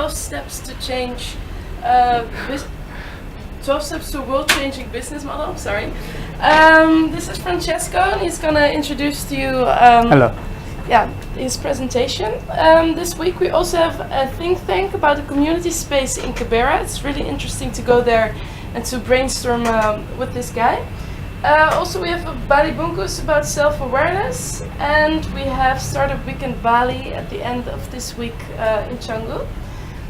12 steps to change 12 steps to a world-changing business model. Sorry. This is Francesco, and he's gonna introduce to you. Hello. Yeah, his presentation. This week we also have a think tank about the community space in Cabera. It's really interesting to go there and to brainstorm with this guy. Also we have a Bali Bunkus about self-awareness, and we have Startup Weekend Bali at the end of this week in Canggu.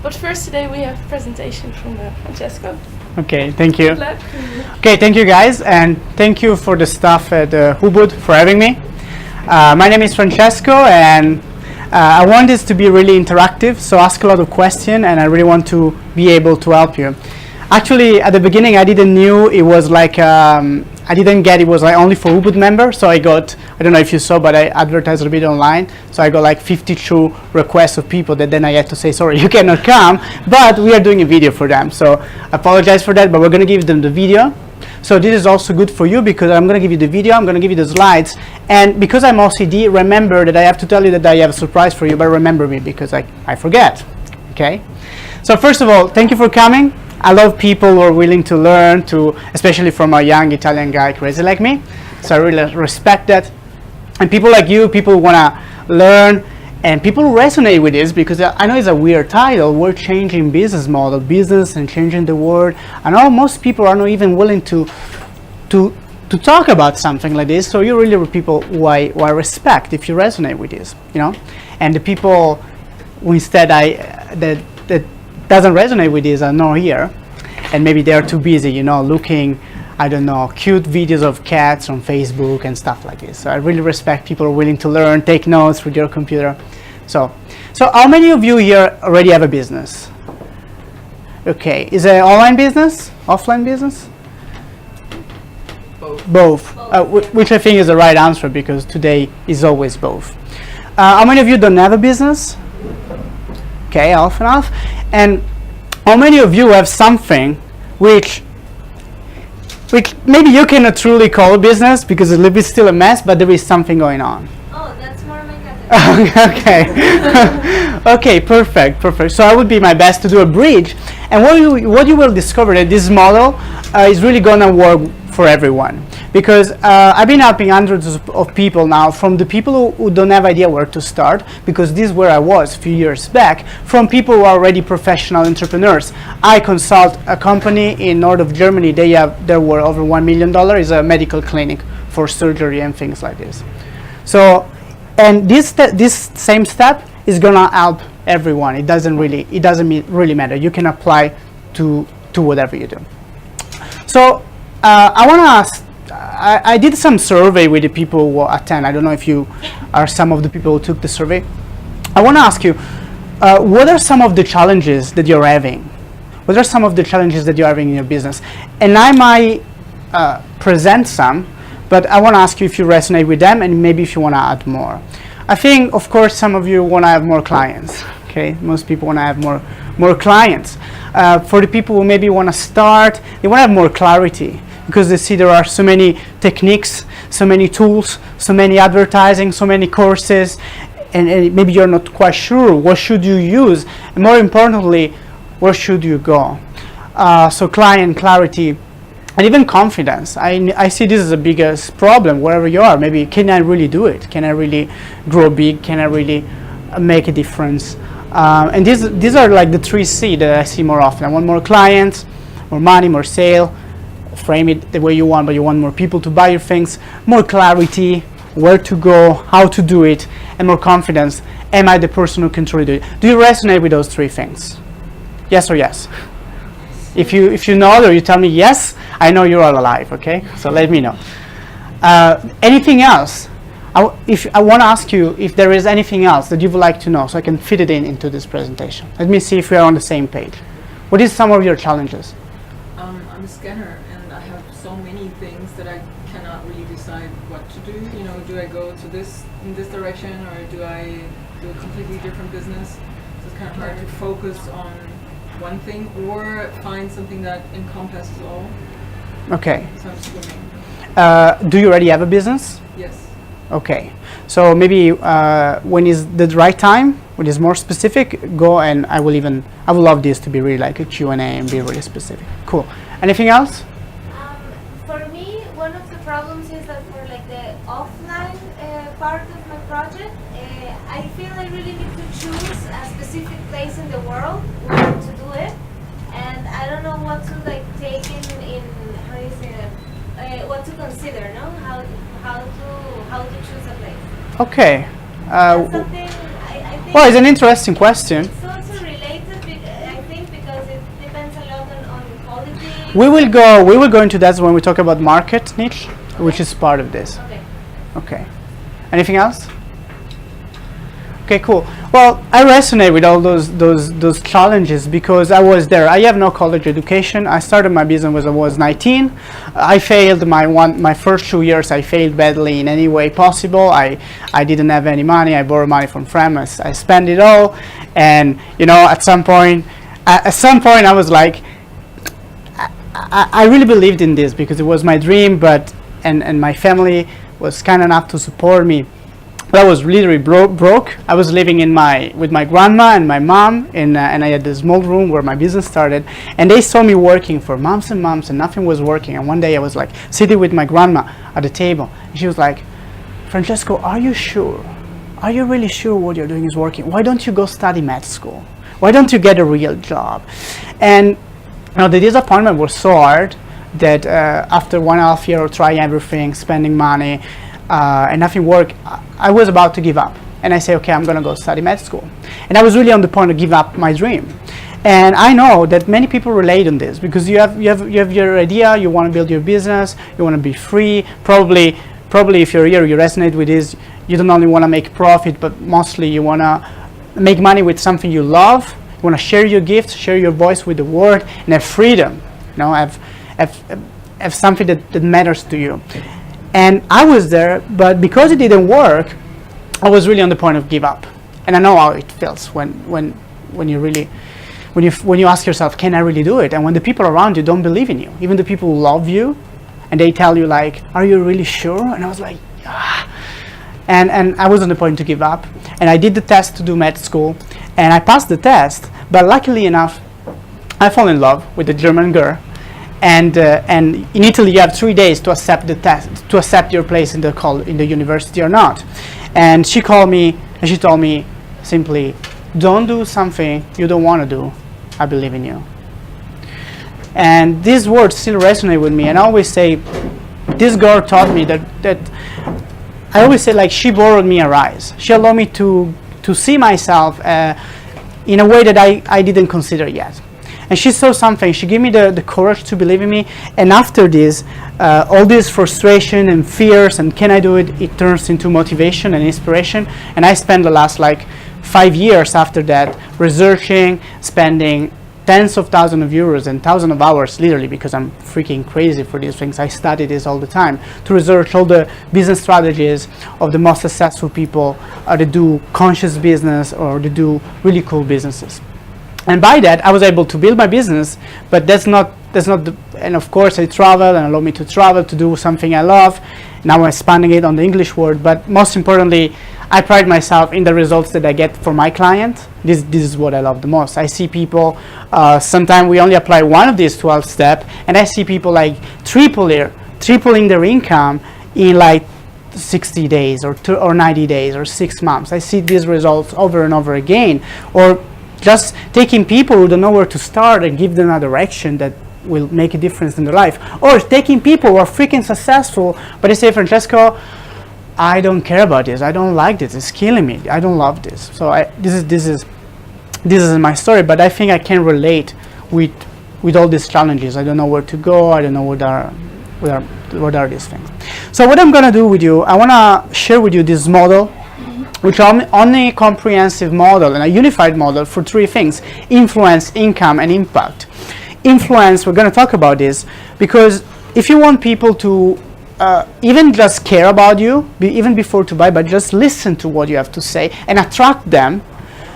But first today we have a presentation from Francesco. Okay, thank you. Good luck. Okay, thank you guys, and thank you for the staff at Ubud for having me. My name is Francesco, and I want this to be really interactive, so ask a lot of questions, and I really want to be able to help you. Actually, at the beginning, I didn't knew it was like, I didn't get it was like only for Ubud members, so I got, I don't know if you saw, but I advertised a bit online, so I got like 52 requests of people that then I had to say, sorry, you cannot come, but we are doing a video for them, so I apologize for that, but we're gonna give them the video. So this is also good for you because I'm gonna give you the video, I'm gonna give you the slides, and because I'm OCD, remember that I have to tell you that I have a surprise for you, but remember me because I forget, okay? So first of all, thank you for coming. I love people who are willing to learn, especially from a young Italian guy crazy like me. So I really respect that. And people like you, people who want to learn, and people who resonate with this, because I know it's a weird title, we're changing business model, business and changing the world. I know most people are not even willing to talk about something like this, so you're really people who I respect if you resonate with this, you know? And the people who instead that doesn't resonate with this are not here, and maybe they're too busy, you know, looking, I don't know, cute videos of cats on Facebook and stuff like this. So I really respect people who are willing to learn, take notes with your computer. So how many of you here already have a business? Okay, is it online business, offline business? Both. Which I think is the right answer because today is always both. How many of you don't have a business? Okay, half and half. And how many of you have something which maybe you cannot truly call a business because it's a little bit still a mess, but there is something going on? Oh, that's more my category. Okay. Okay, perfect. So I would be my best to do a bridge. And what you will discover that this model is really gonna work for everyone. Because I've been helping hundreds of people now, from the people who don't have idea where to start, because this is where I was a few years back, from people who are already professional entrepreneurs. I consult a company in north of Germany. They're worth over $1 million. It's a medical clinic for surgery and things like this. So, and this same step is gonna help everyone. It doesn't really matter. You can apply to whatever you do. So I want to ask. I did some survey with the people who attend. I don't know if you are some of the people who took the survey. I want to ask you, what are some of the challenges that you're having? What are some of the challenges that you're having in your business? And I might present some, but I want to ask you if you resonate with them and maybe if you want to add more. I think, of course, some of you want to have more clients. Okay, most people want to have more clients. For the people who maybe want to start, they want to have more clarity, because they see there are so many techniques, so many tools, so many advertising, so many courses, and maybe you're not quite sure what should you use, and more importantly, where should you go? So client clarity, and even confidence. I see this as the biggest problem wherever you are. Maybe, can I really do it? Can I really grow big? Can I really make a difference? And these are like the 3C that I see more often. I want more clients, more money, more sale. Frame it the way you want, but you want more people to buy your things, more clarity, where to go, how to do it, and more confidence. Am I the person who can truly do it? Do you resonate with those three things? Yes or yes? If you know, or you tell me yes, I know you're all alive, okay? So let me know. Anything else? I want to ask you if there is anything else that you would like to know, so I can fit it into this presentation. Let me see if we are on the same page. What is some of your challenges? I'm a scanner, and I have so many things that I cannot really decide what to do. You know, do I go to in this direction, or do I do a completely different business? So it's kind of hard to focus on one thing or find something that encompasses all. Okay. So I'm swimming. Do you already have a business? Yes. Okay, so maybe when is the right time, when it's more specific, go, and I would love this to be really like a Q&A and be really specific. Cool. Anything else? For me, one of the problems is that for like the offline part of my project, I feel I really need to choose a specific place in the world where to do it, and I don't know what to like take in how do you say that? What to consider, no? How to choose a place. Okay. That's something I think. Well, it's an interesting question. It's also related, I think, because it depends a lot on quality. We will go into that when we talk about market niche, which is part of this. Okay. Okay. Anything else? Okay, cool. Well, I resonate with all those challenges because I was there. I have no college education. I started my business when I was 19. I failed my first 2 years. I failed badly in any way possible. I didn't have any money. I borrowed money from friends. I spent it all, and at some point I was like, I really believed in this because it was my dream, and my family was kind enough to support me. But I was literally broke. I was living with my grandma and my mom, and I had this small room where my business started. And they saw me working for months and months, and nothing was working. And one day I was like sitting with my grandma at the table, and she was like, "Francesco, are you sure? Are you really sure what you're doing is working? Why don't you go study med school? Why don't you get a real job?" And the disappointment was so hard that after 1.5 years of trying everything, spending money, and nothing worked, I was about to give up. And I say, okay, I'm going to go study med school. And I was really on the point to give up my dream. And I know that many people relate on this because you have your idea, you want to build your business, you want to be free. Probably if you're here, you resonate with this. You don't only want to make profit, but mostly you want to make money with something you love. You want to share your gifts, share your voice with the world, and have freedom. Have something that matters to you. And I was there, but because it didn't work, I was really on the point of give up. And I know how it feels when you ask yourself, can I really do it? And when the people around you don't believe in you, even the people who love you, and they tell you like, are you really sure? And I was like, ah. And I was on the point to give up. And I did the test to do med school, and I passed the test. But luckily enough, I fell in love with a German girl. And in Italy, you have 3 days to accept the test, to accept your place in the university or not. And she called me and she told me simply, "Don't do something you don't want to do. I believe in you." And these words still resonate with me. And I always say, this girl taught me that I always say like she borrowed me a rise. She allowed me to see myself in a way that I didn't consider yet. And she saw something. She gave me the courage to believe in me. And after this, all this frustration and fears and can I do it, it turns into motivation and inspiration. And I spent the last 5 years after that researching, spending tens of thousands of euros and thousands of hours, literally, because I'm freaking crazy for these things. I study this all the time to research all the business strategies of the most successful people that do conscious business or that do really cool businesses. And by that, I was able to build my business, but that's not and of course I travel and allow me to travel to do something I love. Now I'm expanding it on the English world, but most importantly, I pride myself in the results that I get for my client. This is what I love the most. I see people, sometimes we only apply one of these 12 steps, and I see people like tripling their income in 60 days or 90 days or 6 months. I see these results over and over again. Or just taking people who don't know where to start and give them a direction that will make a difference in their life. Or taking people who are freaking successful, but they say, "Francesco, I don't care about this. I don't like this. It's killing me. I don't love this." So this is my story, but I think I can relate with all these challenges. I don't know where to go. I don't know what are these things. So what I'm gonna do with you, I wanna share with you this model, which is an omni-comprehensive model and a unified model for 3 things: influence, income, and impact. Influence, we're going to talk about this because if you want people to even just care about you, even before to buy, but just listen to what you have to say and attract them,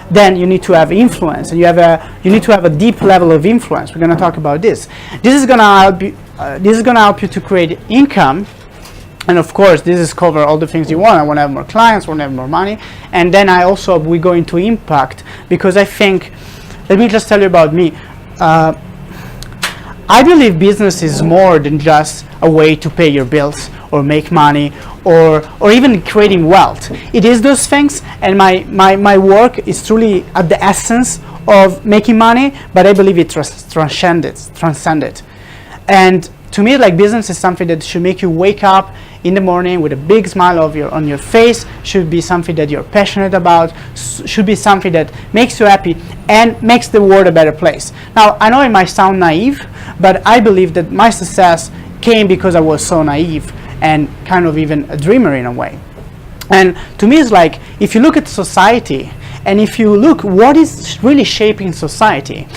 then you need to have influence, and you need to have a deep level of influence. We're going to talk about this. This is going to help you. This is going to help you to create income And of course, this is cover all the things you want. I want to have more clients, want to have more money. And then we go into impact, because I think, let me just tell you about me. I believe business is more than just a way to pay your bills or make money or even creating wealth. It is those things, and my work is truly at the essence of making money, but I believe it transcended. And to me, like, business is something that should make you wake up in the morning with a big smile on your face, should be something that you're passionate about, should be something that makes you happy and makes the world a better place. Now, I know it might sound naive, but I believe that my success came because I was so naive and kind of even a dreamer in a way. And to me, it's like, if you look at society, and if you look what is really shaping society,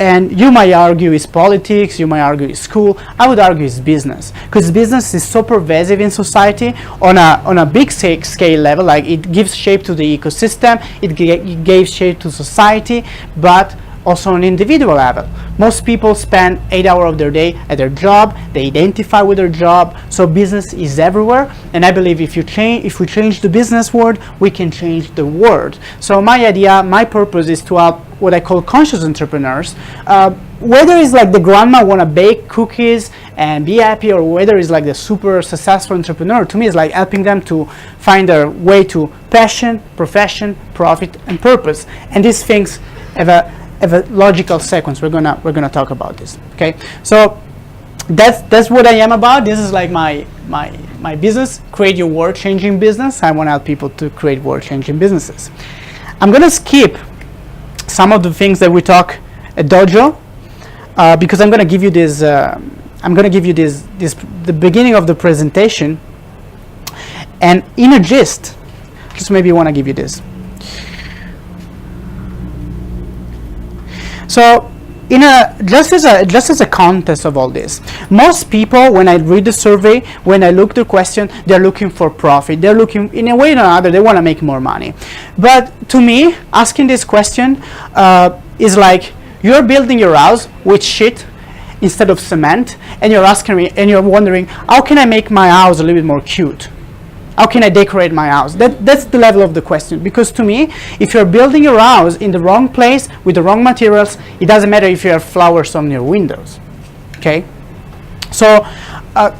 and you might argue it's politics, you might argue it's school, I would argue it's business. Because business is so pervasive in society on a big scale level, like it gives shape to the ecosystem, it gave shape to society, but also on an individual level. Most people spend 8 hours of their day at their job, they identify with their job, so business is everywhere, and I believe if we change the business world, we can change the world. So my idea, my purpose is to help what I call conscious entrepreneurs, whether it's like the grandma want to bake cookies and be happy, or whether it's like the super successful entrepreneur. To me, it's like helping them to find their way to passion, profession, profit, and purpose. And these things have a logical sequence. We're gonna talk about this. Okay, so that's what I am about. This is like my business. Create your world-changing business. I want to help people to create world-changing businesses. I'm gonna skip some of the things that we talk at Dojo, because I'm going to give you this. I'm going to give you this the beginning of the presentation, and in a gist, just maybe want to give you this. So, just as a context of all this, most people, when I read the survey, when I look the question, they're looking for profit. They're looking, in a way or another, they want to make more money. But to me, asking this question is like, you're building your house with shit instead of cement, and you're asking me, and you're wondering, how can I make my house a little bit more cute? How can I decorate my house? That's the level of the question. Because to me, if you're building your house in the wrong place with the wrong materials, it doesn't matter if you have flowers on your windows. Okay? So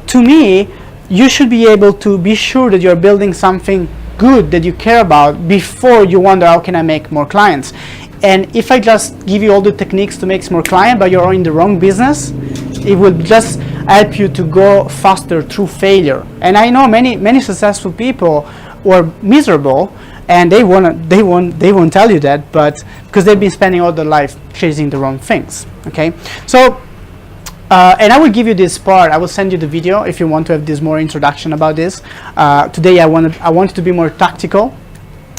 to me, you should be able to be sure that you're building something good that you care about before you wonder, how can I make more clients? And if I just give you all the techniques to make more clients, but you're in the wrong business, it will just help you to go faster through failure. And I know many successful people who are miserable, and they won't tell you that, but because they've been spending all their life chasing the wrong things. Okay, so and I will give you this part. I will send you the video if you want to have this more introduction about this. Today I wanted to be more tactical,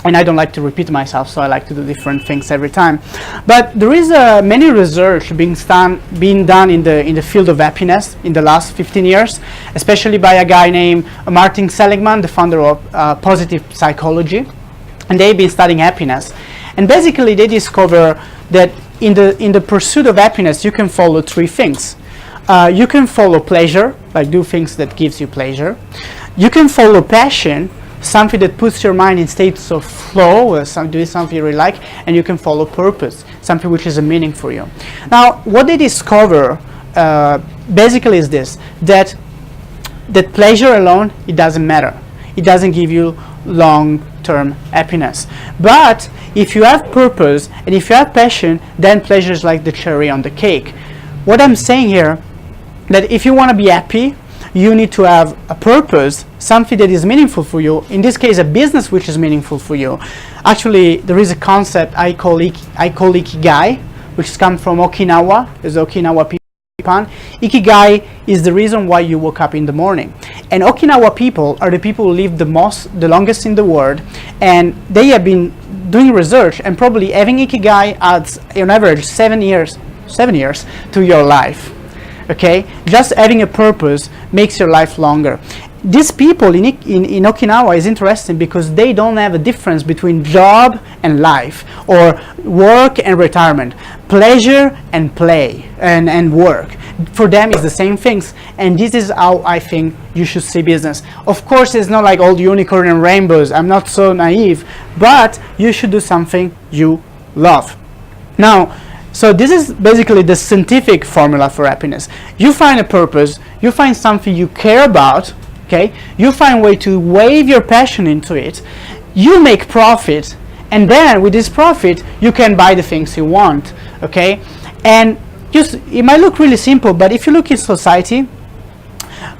and I don't like to repeat myself, so I like to do different things every time. But there is many research being done in the field of happiness in the last 15 years, especially by a guy named Martin Seligman, the founder of positive psychology, and they've been studying happiness. And basically, they discover that in the pursuit of happiness, you can follow three things. You can follow pleasure, like do things that gives you pleasure. You can follow passion, something that puts your mind in states of flow, doing something you really like, and you can follow purpose, something which is a meaning for you. Now, what they discover basically is this, that pleasure alone, it doesn't matter. It doesn't give you long-term happiness. But if you have purpose and if you have passion, then pleasure is like the cherry on the cake. What I'm saying here, that if you want to be happy, you need to have a purpose, something that is meaningful for you. In this case, a business which is meaningful for you. Actually, there is a concept I call ikigai, which comes from Okinawa. It's Okinawa people. Ikigai is the reason why you woke up in the morning. And Okinawa people are the people who live the longest in the world, and they have been doing research, and probably having Ikigai adds on average 7 years to your life. Okay, just having a purpose makes your life longer. These people in Okinawa is interesting because they don't have a difference between job and life, or work and retirement, pleasure and play and work. for them it's the same things, and this is how I think you should see business. Of course, it's not like all unicorn and rainbows. I'm not so naive, but you should do something you love. Now, so this is basically the scientific formula for happiness. You find a purpose, you find something you care about, okay? You find a way to wave your passion into it, you make profit, and then with this profit you can buy the things you want, okay? And just, it might look really simple, but if you look in society,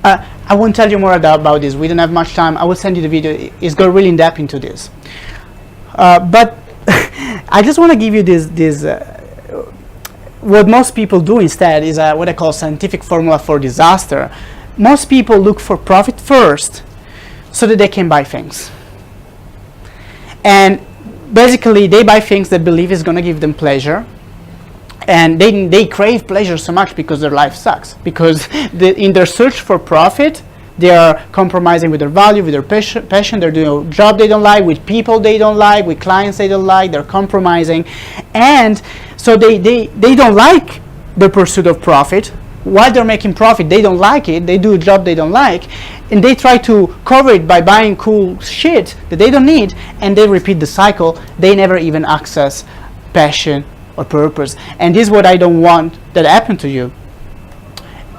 I won't tell you more about this, we don't have much time. I will send you the video, it's going really in depth into this, but I just want to give you this what most people do instead is what I call scientific formula for disaster. Most people look for profit first so that they can buy things, and basically they buy things they believe is going to give them pleasure, and they crave pleasure so much because their life sucks, because in their search for profit they are compromising with their value, with their passion, they're doing a job they don't like, with people they don't like, with clients they don't like, they're compromising, and so they don't like the pursuit of profit. While they're making profit, they don't like it, they do a job they don't like, and they try to cover it by buying cool shit that they don't need, and they repeat the cycle. They never even access passion or purpose, and this is what I don't want that happen to you.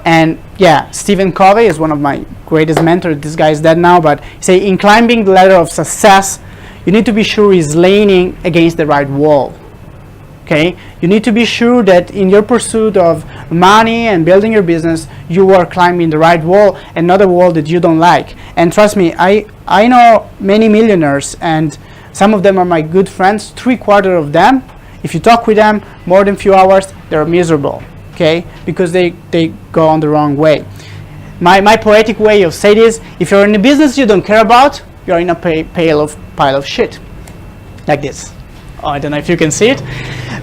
And yeah, Stephen Covey is one of my greatest mentors. This guy is dead now, but he say in climbing the ladder of success, you need to be sure he's leaning against the right wall. Okay, you need to be sure that in your pursuit of money and building your business, you are climbing the right wall and not a wall that you don't like. And trust me, I know many millionaires, and some of them are my good friends. 3/4 of them, if you talk with them more than a few hours, they're miserable. Okay, because they go on the wrong way. My poetic way of saying this: if you're in a business you don't care about, you're in a pile of shit, like this. Oh, I don't know if you can see it,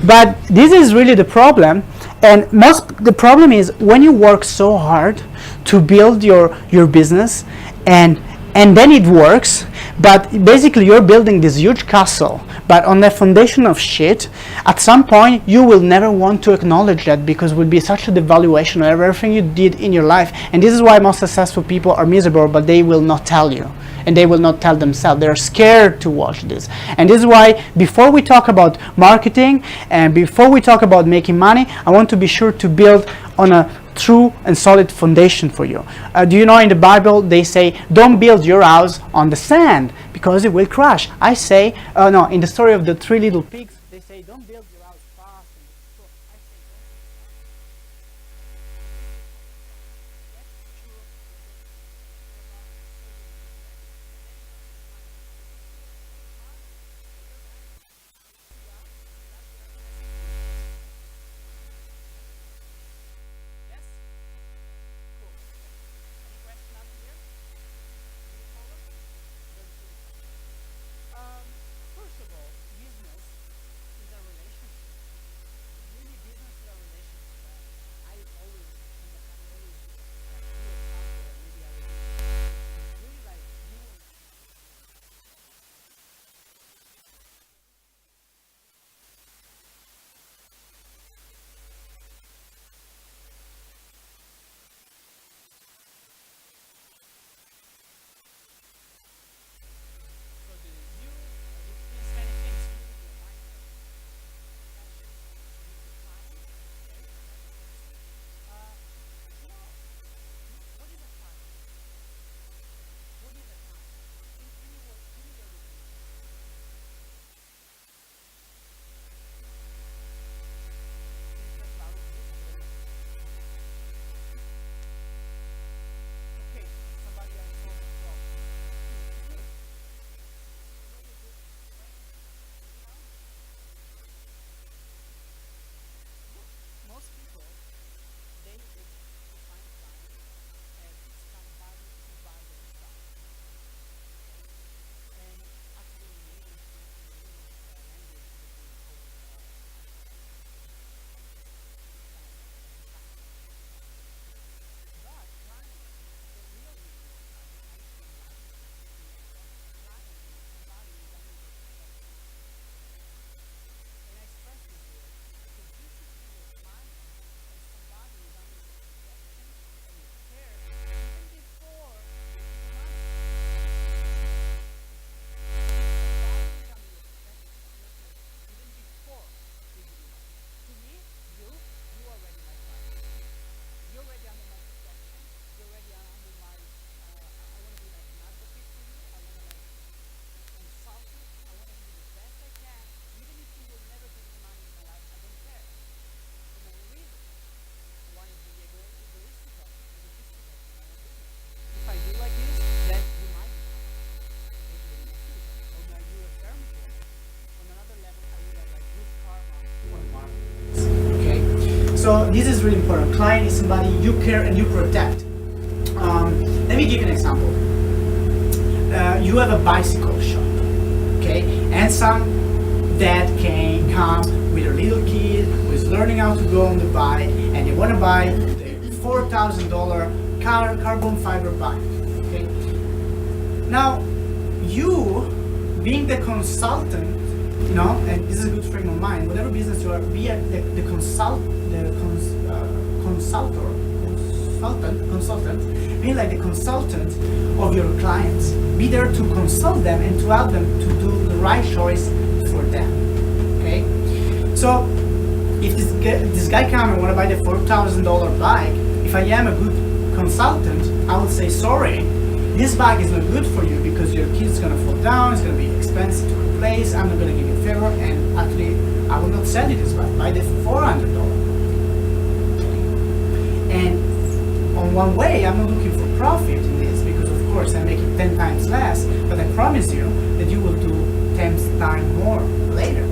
but this is really the problem. And the problem is when you work so hard to build your business, and then it works, but basically you're building this huge castle, but on the foundation of shit. At some point you will never want to acknowledge that, because it will be such a devaluation of everything you did in your life. And this is why most successful people are miserable, but they will not tell you, and they will not tell themselves. They're scared to watch this. And this is why before we talk about marketing and before we talk about making money, I want to be sure to build on a true and solid foundation for you. Do you know in the Bible they say don't build your house on the sand because it will crash? I say, no, in the story of the 3 little pigs, they say don't build your house fast. So I say first of all, business is a relationship. So this is really important. Client is somebody you care and you protect. Let me give you an example. You have a bicycle shop, okay, and some dad can come with a little kid who is learning how to go on the bike, and they want to buy the $4,000 carbon fiber bike. Okay. Now, you being the consultant, you know, and this is a good frame of mind. Whatever business you are, be the consultant, be like the consultant of your clients. Be there to consult them and to help them to do the right choice for them. Okay. So if this guy comes and want to buy the $4,000 bike, if I am a good consultant, I would say, sorry, this bike is not good for you because your kid's gonna fall down, it's gonna be expensive to replace, I'm not gonna give you a favor, and actually I will not sell you this bike, buy the $400. And on one way, I'm not looking for profit in this because of course I make it 10 times less, but I promise you that you will do 10 times more later.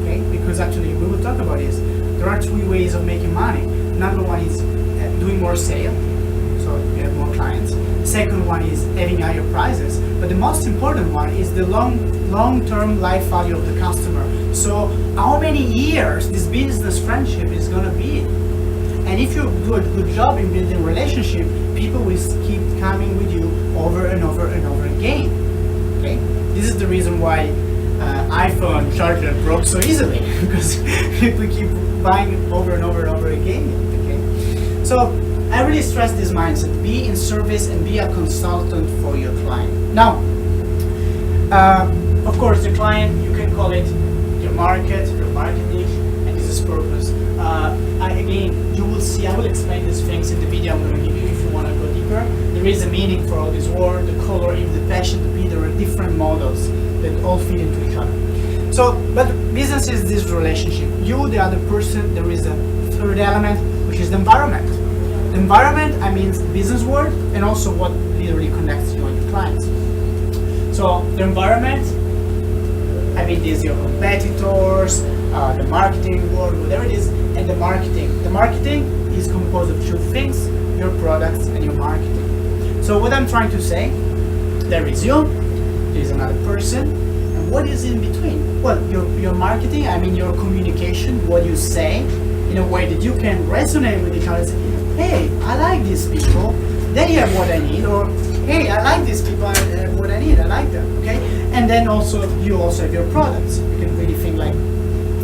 Okay? Because actually we will talk about this. There are three ways of making money. Number one is doing more sale, so you have more clients. Second one is having higher prices, but the most important one is the long-term life value of the customer. So how many years this business friendship is gonna be? And if you do a good job in building relationship, people will keep coming with you over and over and over again. Okay, this is the reason why iPhone charger broke so easily because people keep buying over and over and over again. Okay, so I really stress this mindset: be in service and be a consultant for your client. Now, of course, the client, you can call it your market niche, and this is purpose. Again, you will see, I will explain these things in the video I'm going to give you if you want to go deeper. There is a meaning for all this word, the color, even the passion, the beat. There are different models that all fit into each other. So, but business is this relationship. You, the other person, there is a third element, which is the environment. The environment, I mean the business world, and also what literally connects you and your clients. So, the environment, I mean these your competitors, the marketing world, whatever it is, and the marketing. The marketing is composed of two things: your products and your marketing. So what I'm trying to say, there is you, there is another person, and what is in between? Well, your marketing, I mean your communication, what you say, in a way that you can resonate with each other and say, hey, I like these people, they have what I need, or hey, I like these people, I have what I need, I like them, okay? And then also, you also have your products. You can really think like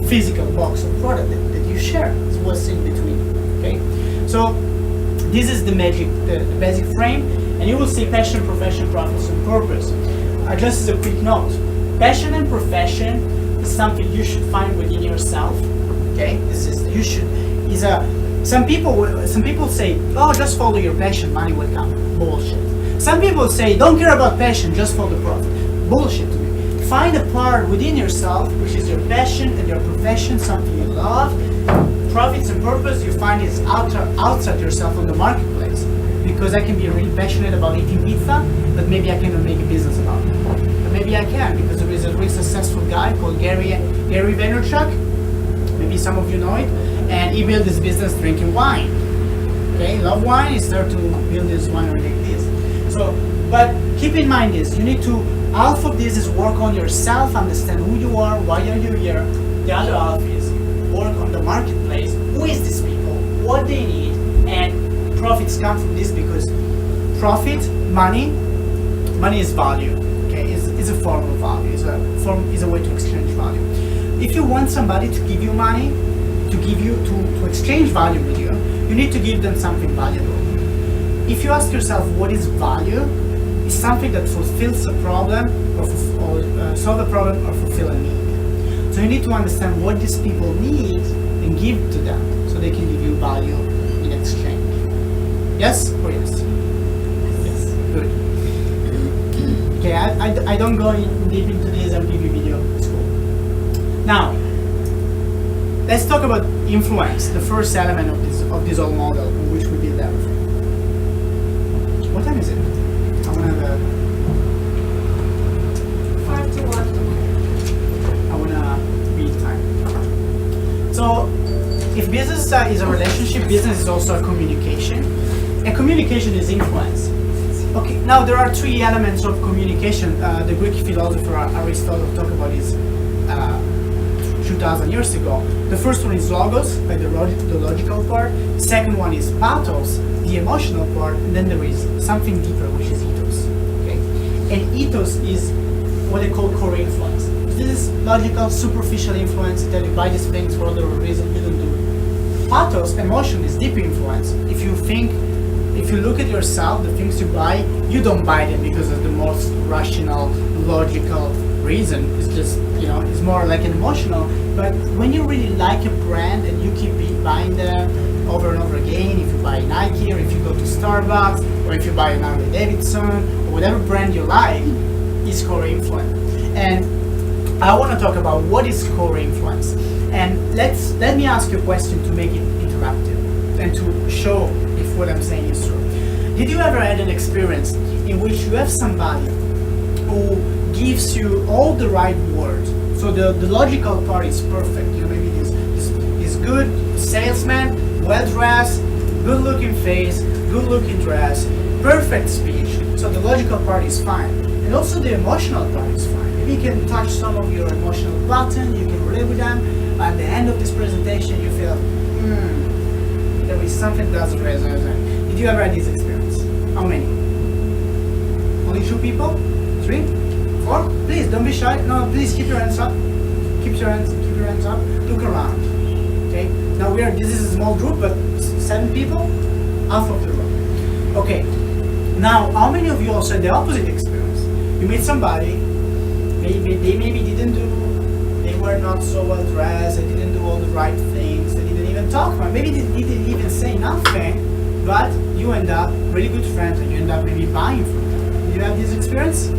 physical box of product that you share. It's what's in between, okay? So this is the magic, the basic frame, and you will see passion, profession, profits, and purpose. Just as a quick note, passion and profession is something you should find within yourself, okay? This is, you should, is a, some people say, oh, just follow your passion, money will come. Bullshit. Some people say, don't care about passion, just follow the profit. Bullshit to me. Find a part within yourself, which is your passion and your profession, something you love. Profits and purpose, you find is outside yourself on the marketplace. Because I can be really passionate about eating pizza, but maybe I cannot make a business about it. But maybe I can, because there is a really successful guy called Gary Vaynerchuk. Maybe some of you know it. And he built this business drinking wine. Okay, love wine, he started to build this winery like this. So, but keep in mind this, you need to, half of this is work on yourself, understand who you are, why are you here. The other half is work on the marketplace, who is these people, what they need, and profits come from this because profit, money is value, okay, it's a form of value, is a way to exchange value. If you want somebody to give you money, to exchange value with you, you need to give them something valuable. If you ask yourself what is value, it's something that fulfills a problem or solve a problem or fulfill a need. So you need to understand what these people need and give to them so they can give you value in exchange. Yes or yes? Yes. Good. Okay, I don't go deep into this, I'll give you video. It's cool. Now, let's talk about influence, the first element of this whole model on which we build everything. What time is it? I want to have a... 5 to 1. I want to read time. So, if business is a relationship, business is also a communication, and communication is influence. Okay, now there are three elements of communication. The Greek philosopher Aristotle talked about this 2,000 years ago. The first one is logos, like the logical part. The second one is pathos, the emotional part, and then there is something deeper, which is ethos. Okay, and ethos is what they call core influence. This is logical, superficial influence that you buy these things for other reason you don't do. Pathos, emotion, is deep influence. If you look at yourself, the things you buy, you don't buy them because of the most rational, logical reason. It's just, it's more like an emotional. But when you really like a brand and you keep buying them over and over again, if you buy Nike, or if you go to Starbucks, or if you buy an Harley Davidson, or whatever brand you like, is core influence. And I want to talk about what is core influence. And let me ask you a question to make it interactive and to show if what I'm saying is true. Did you ever had an experience in which you have somebody who gives you all the right words? So the logical part is perfect. Maybe this good salesman, well dressed, good looking face, good looking dress, perfect speech. So the logical part is fine. And also the emotional part is fine. Maybe you can touch some of your emotional button, you can relate with them. At the end of this presentation, you feel, there is something that doesn't resonate. Did you ever have this experience? How many? Only 2 people? 3? 4? Please, don't be shy. No, please keep your hands up. Keep your hands up. Look around. Okay? Now this is a small group, but 7 people? Half of the room. Okay. Now, how many of you also had the opposite experience? You meet somebody, they were not so well dressed, they didn't do all the right things, they didn't even talk much, maybe they didn't even say nothing, but you end up really good friends and you end up maybe buying from them. Did you have this experience?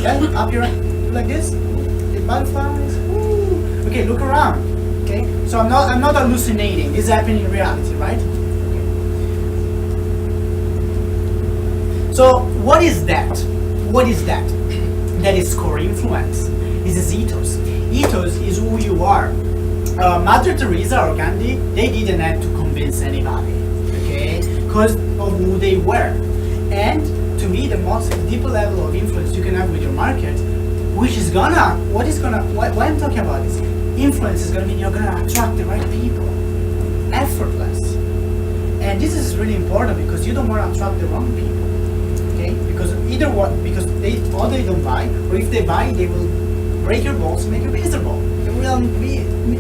Yeah, up here like this? The butterflies? Woo. Okay, look around. Okay, so I'm not hallucinating. This is happening in reality, right? Okay. So what is that? What is that? That is core influence. This is ethos. Ethos is who you are. Mother Teresa or Gandhi, they didn't have to convince anybody, okay? Because of who they were. And to me, the most deeper level of influence you can have with your market, why I'm talking about this, influence is gonna mean you're gonna attract the right people. Effortless. And this is really important because you don't want to attract the wrong people, okay? Because they don't buy, or if they buy, they will break your balls, make you miserable.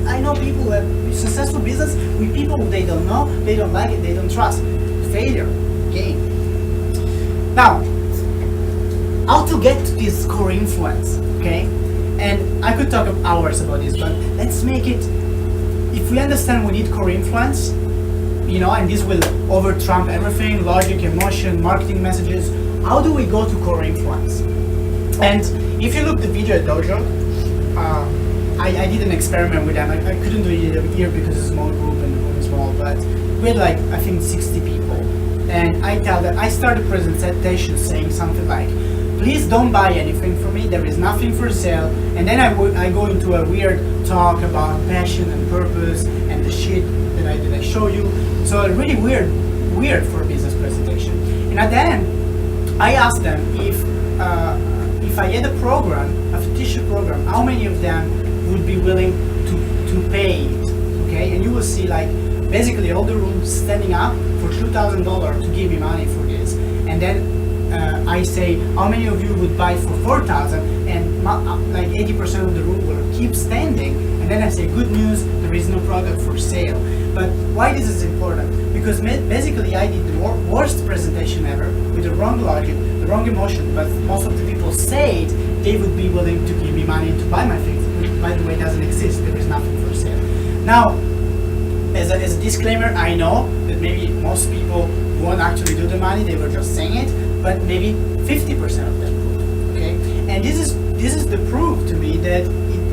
I know people who have successful business with people who they don't know, they don't like it, they don't trust. Failure, gain. Now, how to get to this core influence, okay? And I could talk hours about this, but let's make it, if we understand we need core influence, and this will over-trump everything, logic, emotion, marketing messages, how do we go to core influence? And if you look the video at Dojo, I did an experiment with them. I couldn't do it here because it's a small group and the room is small, but we had I think 60 people. And I started the presentation saying something like, please don't buy anything from me, there is nothing for sale. And then I go into a weird talk about passion and purpose and the shit that I show you. So really weird for a business presentation. And at the end, I asked them if I had a program, a fictitious program, how many of them would be willing to pay it, okay? And you will see basically all the rooms standing up for $2,000 to give me money for this. And then I say, how many of you would buy for $4,000? And 80% of the room will keep standing. And then I say, good news, there is no product for sale. But why this is important? Because basically I did the worst presentation ever with the wrong logic, the wrong emotion, but most of the people said they would be willing to give me money to buy my things. Which, by the way, doesn't exist. There is nothing for sale. Now, as a disclaimer, I know that maybe most people won't actually do the money, they were just saying it, but maybe 50% of them would, okay? And this is the proof to me that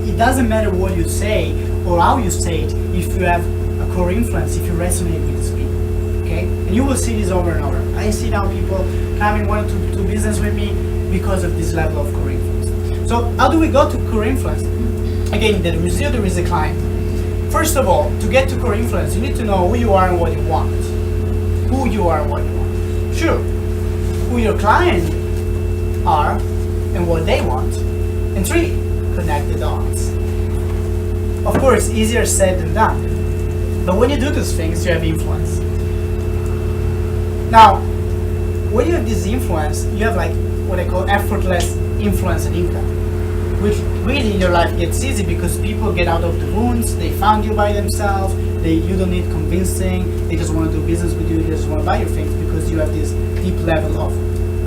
it doesn't matter what you say or how you say it if you have a core influence, if you resonate with these people, okay? And you will see this over and over. I see now people coming wanting to do business with me because of this level of core influence. So how do we go to core influence? Again, there is a client. first of all, to get to core influence, you need to know who you are and what you want. Who you are and what you want. Sure, who your client are and what they want. And 3, connect the dots. Of course, easier said than done. But when you do those things, you have influence. Now, when you have this influence, you have like what I call effortless influence and income, which really in your life gets easy because people get out of the wounds, they found you by themselves, you don't need convincing, they just want to do business with you, they just want to buy your things because you have this deep level of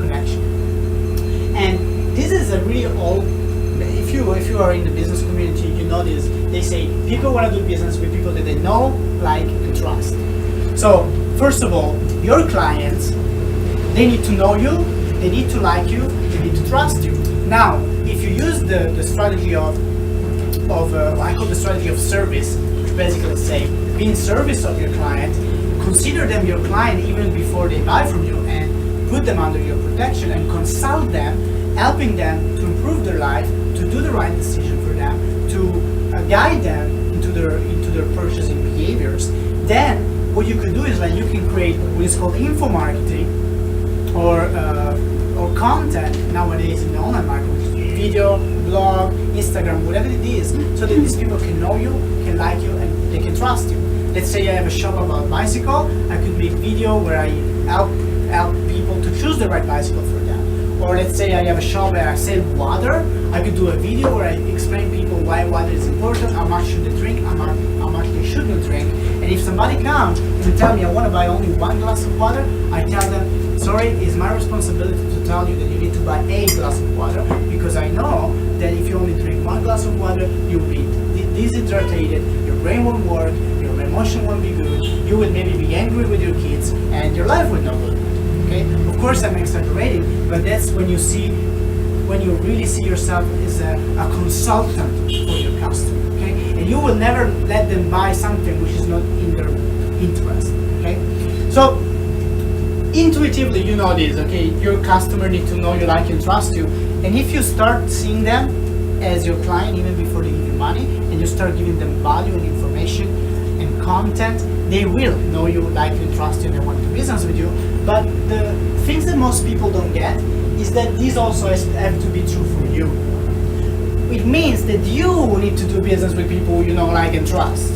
connection. And this is a really old, if you are in the business community, you know this, they say people want to do business with people that they know, like, and trust. So, first of all, your clients, they need to know you, they need to like you, they need to trust you. Now, if you use the strategy of I call the strategy of service, which basically say, be in service of your client, consider them your client even before they buy from you, and put them under your protection and consult them, helping them to improve their life, to do the right decision for them, to guide them into their purchasing behaviors. Then what you could do is like you can create what is called info marketing or content nowadays in the online market, which is video, blog, Instagram, whatever it is, so that these people can know you, can like you, and they can trust you. Let's say I have a shop about bicycle, I could make video where I help people to choose the right bicycle for them. Or let's say I have a shop where I sell water, I could do a video where I explain people why water is important, how much should they drink, how much they shouldn't drink. And if somebody comes and tell me I want to buy only 1 glass of water, I tell them, sorry, it's my responsibility to tell you that you need to buy a glass of water, because I know that if you only drink 1 glass of water, you'll be dehydrated, your brain won't work, your emotion won't be good, you will maybe be angry with your kids, and your life will not go good. Okay? Of course I'm exaggerating, but that's when you really see yourself as a consultant for your customer. Okay? And you will never let them buy something which is not in their interest. Okay? So intuitively you know this, okay? Your customer needs to know you, like, and trust you. And if you start seeing them as your client even before they give you money, and you start giving them value and information and content, they will know you, like you, and trust you, and they want to do business with you. But the things that most people don't get is that these also have to be true for you. It means that you need to do business with people you know, like, and trust.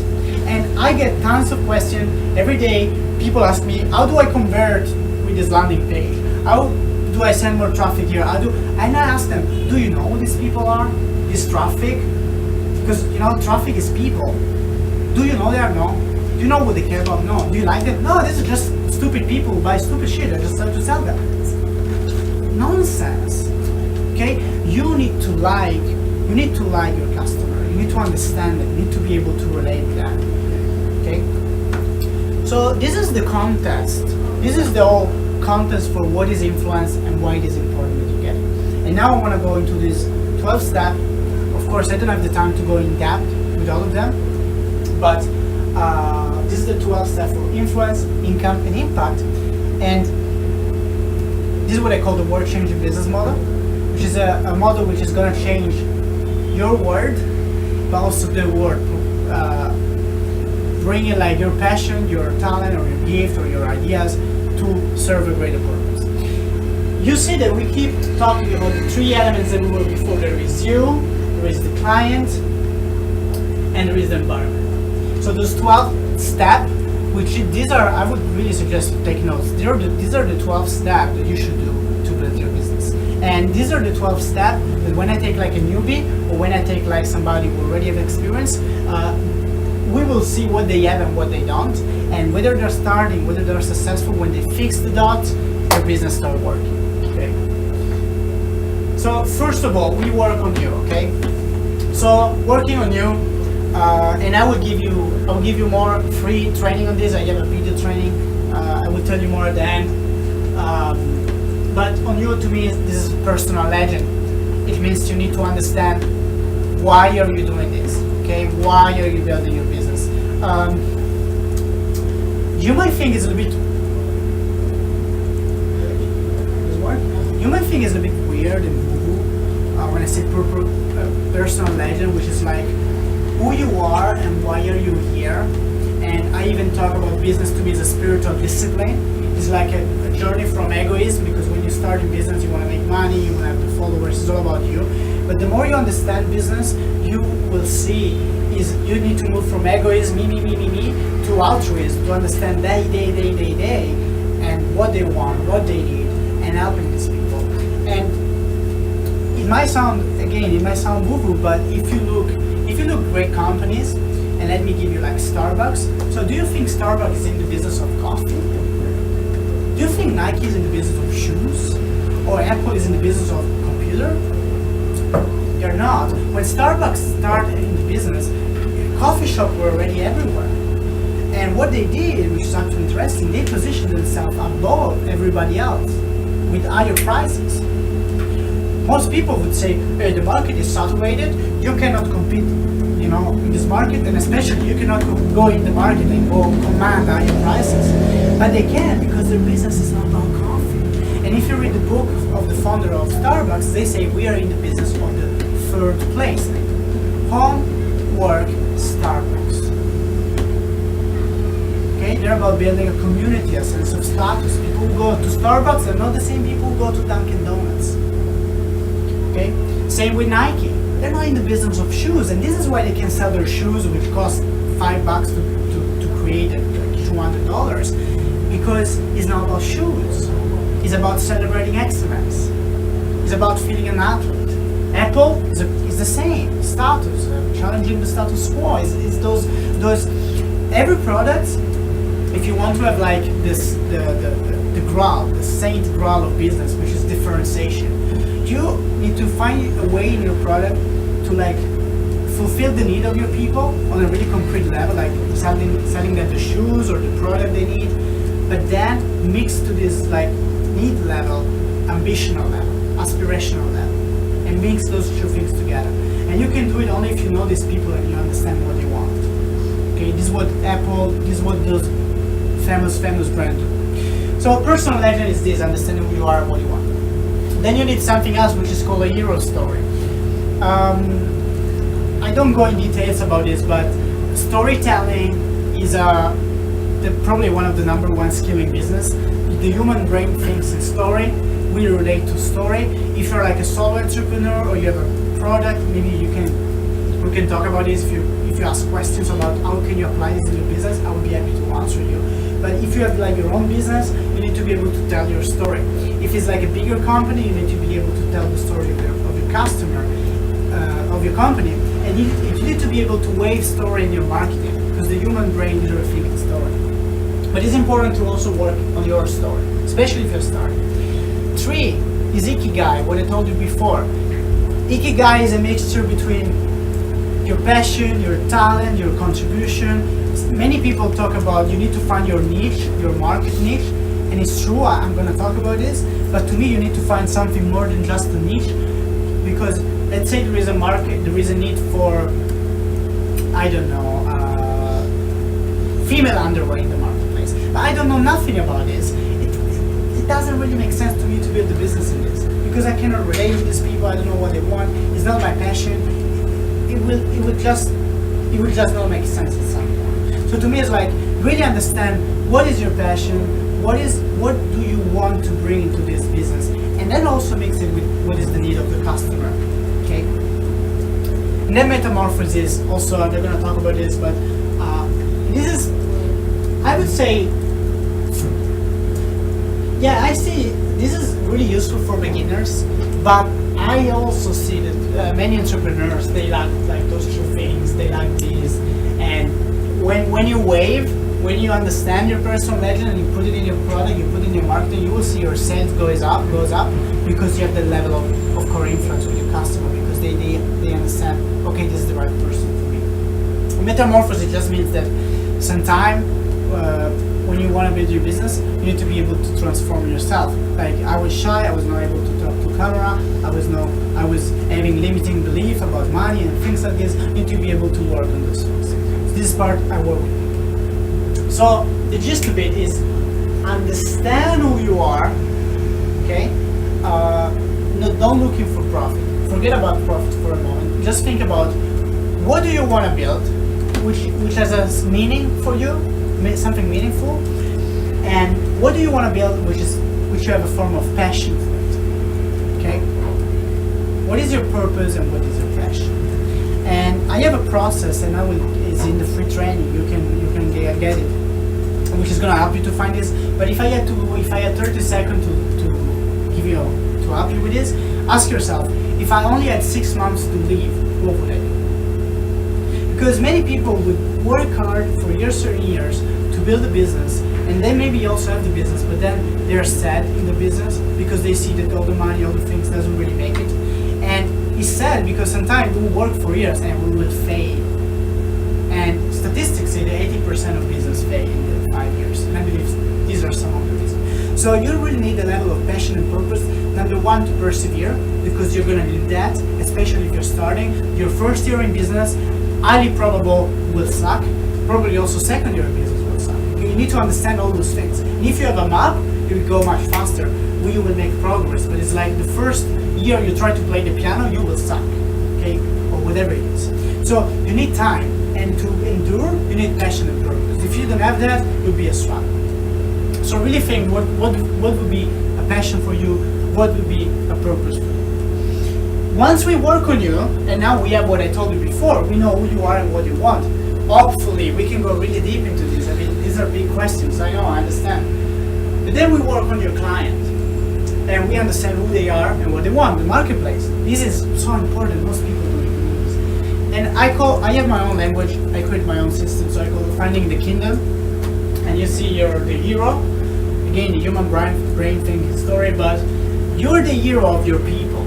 And I get tons of questions every day. People ask me, how do I convert with this landing page? How do I send more traffic here? And I ask them, do you know who these people are? This traffic? Because traffic is people. Do you know they are? No. Do you know what they care about? No. Do you like them? No, these are just stupid people who buy stupid shit. I just have to sell them. It's nonsense. Okay? You need to like your customer. You need to understand them. You need to be able to relate to them. Okay? So this is the context. This is the whole context for what is influence and why it is important that you get it. And now I want to go into this 12 step. Of course, I don't have the time to go in depth with all of them, but this is the 12 step for influence, income, and impact. And this is what I call the world-changing business model, which is a model which is going to change your world, but also the world, bringing like your passion, your talent, or your gift, or your ideas to serve a greater purpose. You see that we keep talking about the 3 elements that we were before. There is you, there is the client, and there is the environment. So those 12 steps, I would really suggest to take notes. These are the 12 steps that you should do to build your business. And these are the 12 steps that when I take like a newbie, or when I take like somebody who already have experience, we will see what they have and what they don't, and whether they're starting, whether they're successful. When they fix the dots, their business start working. Okay. So first of all, we work on you. Okay. So working on you, and I will give you more free training on this. I have a video training. I will tell you more at the end. But on you, to me, this is personal legend. It means you need to understand why are you doing this. Okay, why are you building your business? You might think it's a bit. You might think it's a bit weird and woo when I say personal legend, which is like who you are and why are you here. And I even talk about business to me as a spiritual discipline. It's like a journey from egoism, because when you start in business, you want to make money, you want to have the followers, it's all about you. But the more you understand business, you will see is you need to move from egoism, me, to altruism, to understand they, and what they want, what they need, and helping these people. And it might sound woo-woo, but if you look great companies, and let me give you like Starbucks. So do you think Starbucks is in the business of coffee? Do you think Nike is in the business of shoes? Or Apple is in the business of computer? They're not. When Starbucks started in the business, coffee shops were already everywhere. And what they did, which is actually interesting, they positioned themselves above everybody else with higher prices. Most people would say, hey, the market is saturated, you cannot compete, in this market, and especially you cannot go in the market and go command higher prices. But they can, because their business is not about coffee. And if you read the book of the founder of Starbucks, they say we are in the business of the third place. Home, work, Starbucks. Okay, they're about building a community, a sense of status. People who go to Starbucks are not the same people who go to Dunkin' Donuts. Okay, same with Nike. They're not in the business of shoes, and this is why they can sell their shoes, which cost $5 to create at $200, because it's not about shoes. It's about celebrating excellence. It's about feeling an athlete. Apple is the same status, challenging the status quo. It's those every product. If you want to have like this, the graal, the saint graal of business, which is differentiation, you need to find a way in your product to like fulfill the need of your people on a really concrete level, like selling them the shoes or the product they need, but then mix to this like need level, ambitional level, aspirational level, and mix those two things together. And you can do it only if you know these people and you understand what they want. Okay, this is what Apple, this is what those famous brands do. So personal legend is this: understanding who you are and what you want. Then you need something else, which is called a hero story. I don't go in details about this, but storytelling is probably one of the number one skill in business. The human brain thinks in story. We relate to story. If you're like a solo entrepreneur or you have a product, maybe we can talk about this. If you ask questions about how can you apply this in your business, I would be happy to answer you. But if you have like your own business, you need to be able to tell your story. If it's like a bigger company, you need to be able to tell the story of your customer, of your company, and you need to be able to weave story in your marketing, because the human brain literally thinks story. But it's important to also work on your story, especially if you're starting. 3 is Ikigai, what I told you before. Ikigai is a mixture between your passion, your talent, your contribution. Many people talk about you need to find your niche, your market niche, and it's true, I'm going to talk about this, but to me you need to find something more than just a niche, because let's say there is a market, there is a need for, I don't know, female underwear in the marketplace, but I don't know nothing about this. It doesn't really make sense to me to build a business in this, because I cannot relate with these people, I don't know what they want, it's not my passion, it would just not make sense at some point. So to me it's like, really understand what is your passion, what do you want to bring into this business, and then also mix it with what is the need of the customer. Okay. And then metamorphosis, also I'm not going to talk about this, but this is, I would say, yeah, I see this is really useful for beginners, but I also see that many entrepreneurs, they like those two things, they like this, and when you wave, when you understand your personal legend and you put it in your product, you put it in your marketing, you will see your sales goes up because you have the level of core influence with your customer, because they understand, okay, this is the right person for me. Metamorphosis just means that sometime when you want to build your business, you need to be able to transform yourself. Like I was shy, I was not able to talk to camera, I was having limiting belief about money and things like this. You need to be able to work on those things. This part I work with. So the gist of it is understand who you are, okay? Don't looking for profit. Forget about profit for a moment. Just think about what do you want to build, which has a meaning for you, something meaningful, and what do you want to build, which you have a form of passion for it. Okay. What is your purpose and what is your passion? And I have a process, and it's in the free training. You can get it, which is gonna help you to find this. But if I had 30 seconds to give you to help you with this, ask yourself: if I only had 6 months to live, what would I do? Because many people would work hard for years and years to build a business, and they maybe also have the business, but then they're sad in the business because they see that all the money, all the things doesn't really make it. And it's sad because sometimes we work for years and we will fail. And statistics say that 80% of business fail in the 5 years. And I believe these are some of the reasons. So you really need a level of passion and purpose. Number one, to persevere, because you're gonna need that, especially if you're starting. Your first year in business, highly probable will suck. Probably also second year in business will suck. Okay, you need to understand all those things. And if you have a map, you will go much faster. You will make progress. But it's like the first year you try to play the piano, you will suck. Okay, or whatever it is. So you need time, and to endure, you need passion and purpose. If you don't have that, you'll be a struggle. So really think what would be a passion for you, what would be a purpose for you. Once we work on you, and now we have what I told you before, we know who you are and what you want. Hopefully we can go really deep into this. I mean, these are big questions, I know, I understand. But then we work on your client, and we understand who they are and what they want, the marketplace. This is so important, most people don't even know this. And I have my own language, I create my own system, so I call it Finding the Kingdom. And you see you're the hero. Again, the human brain thinking story, but you're the hero of your people.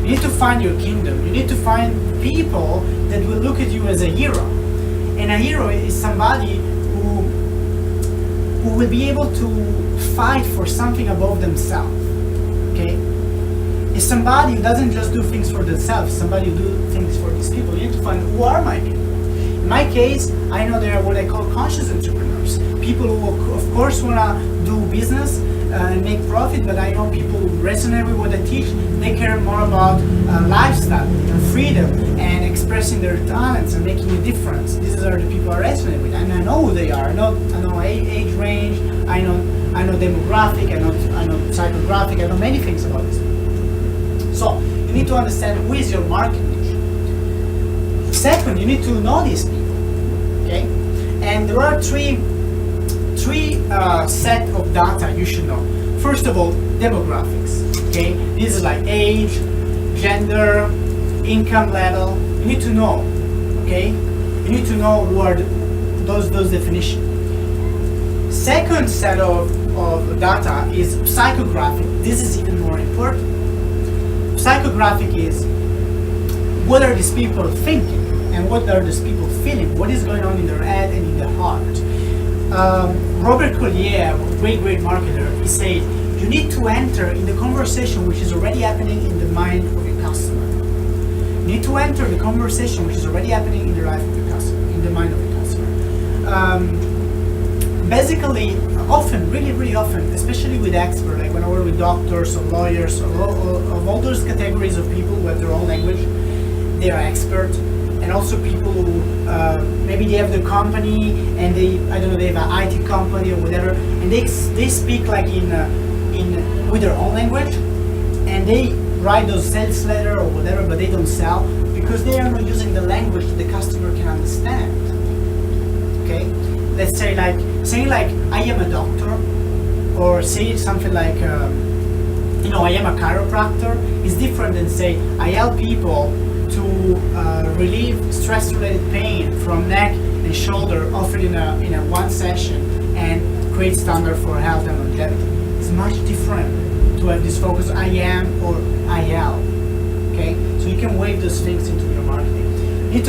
You need to find your kingdom. You need to find people that will look at you as a hero. And a hero is somebody who will be able to fight for something above themselves. Okay? It's somebody who doesn't just do things for themselves, somebody who do things for these people. You need to find who are my people. In my case, I know they are what I call conscious entrepreneurs. People who, of course, want to do business and make profit, but I know people who resonate with what I teach. They care more about lifestyle and freedom and expressing their talents and making a difference. These are the people I resonate with, and I know who they are. I know age range. I know demographic. I know psychographic. I know many things about this. So you need to understand who is your market niche. Second, you need to know these people. Okay, and there are three set of data you should know. First of all, demographics. Okay, this is like age, gender, income level. You need to know. Okay, you need to know who are those definitions. Second set of data is psychographic. This is even more important. Psychographic is what are these people thinking and what are these people feeling? What is going on in their head and in their heart? Robert Collier, a great marketer, he said, you need to enter in the conversation which is already happening in the mind of your customer. You need to enter the conversation which is already happening in the life of your customer, in the mind of your customer. Basically, often, really often, especially with experts, like when I work with doctors or lawyers or of all those categories of people who have their own language, they are experts. And also people who maybe they have the company and they have an IT company or whatever, and they speak like in with their own language, and they write those sales letter or whatever, but they don't sell because they are not using the language that the customer can understand. Okay, let's say saying like I am a doctor, or say something like I am a chiropractor is different than say I help people to relieve stress-related pain from neck and shoulder, offered in a one session, and create standard for health and longevity. It's much different to have this focus I am or I help. Okay, so you can wave those things into your marketing. You need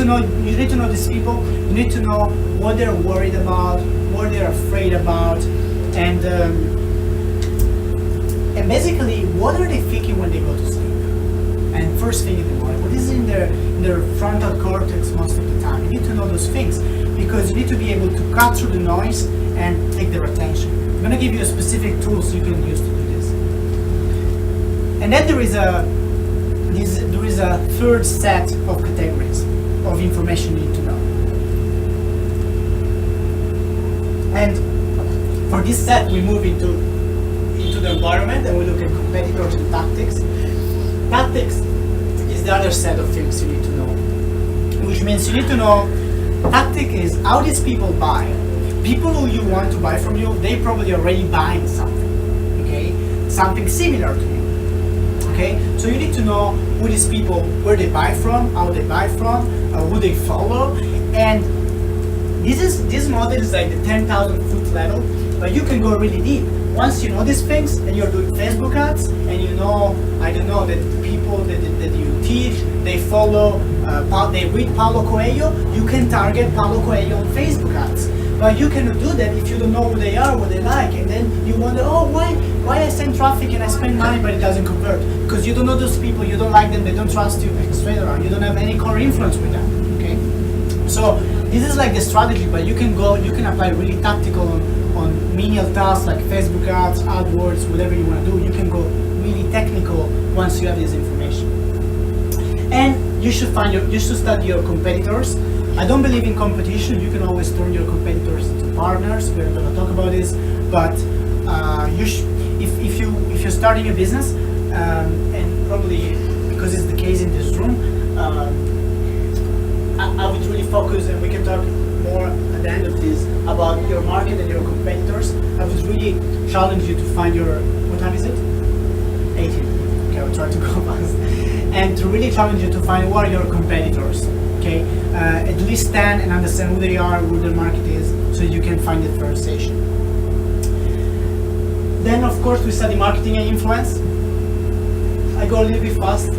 to know these people. You need to know what they're worried about, what they're afraid about, and basically what are they thinking when they go to sleep. And first thing in the morning, what is in their frontal cortex most of the time. You need to know those things because you need to be able to cut through the noise and take their attention. I'm going to give you a specific tools you can use to do this. And then there is a third set of categories of information you need to know. And for this set, we move into the environment and we look at competitors and tactics. Tactics is the other set of things you need to know, which means you need to know, tactic is how these people buy. People who you want to buy from you, they probably already buying something, okay? Something similar to you, okay? So you need to know who these people, where they buy from, how they buy from, who they follow, and this model is like the 10,000 foot level, but you can go really deep. Once you know these things and you're doing Facebook ads and you know, I don't know, that the people that you teach, they follow, they read Paulo Coelho, you can target Paulo Coelho on Facebook ads. But you cannot do that if you don't know who they are, what they like, and then you wonder, oh, why I send traffic and I spend money but it doesn't convert? Because you don't know those people, you don't like them, they don't trust you, straight around, you don't have any core influence with them, okay? So this is like the strategy, but you can apply really tactical on menial tasks like Facebook ads, AdWords, whatever you want to do. You can go really technical once you have this information. And you should study your competitors. I don't believe in competition. You can always turn your competitors into partners. We're going to talk about this, but if you're starting a business, and probably because it's the case in this room, I would really focus, and we can talk more at the end of this about your market and your competitors. I would really challenge you to find your, what time is it? 18. Okay, I'll try to go fast. And to really challenge you to find what are your competitors. Okay, at least 10 and understand who they are, who their market is, so you can find differentiation. Then, of course, we study marketing and influence. I go a little bit fast.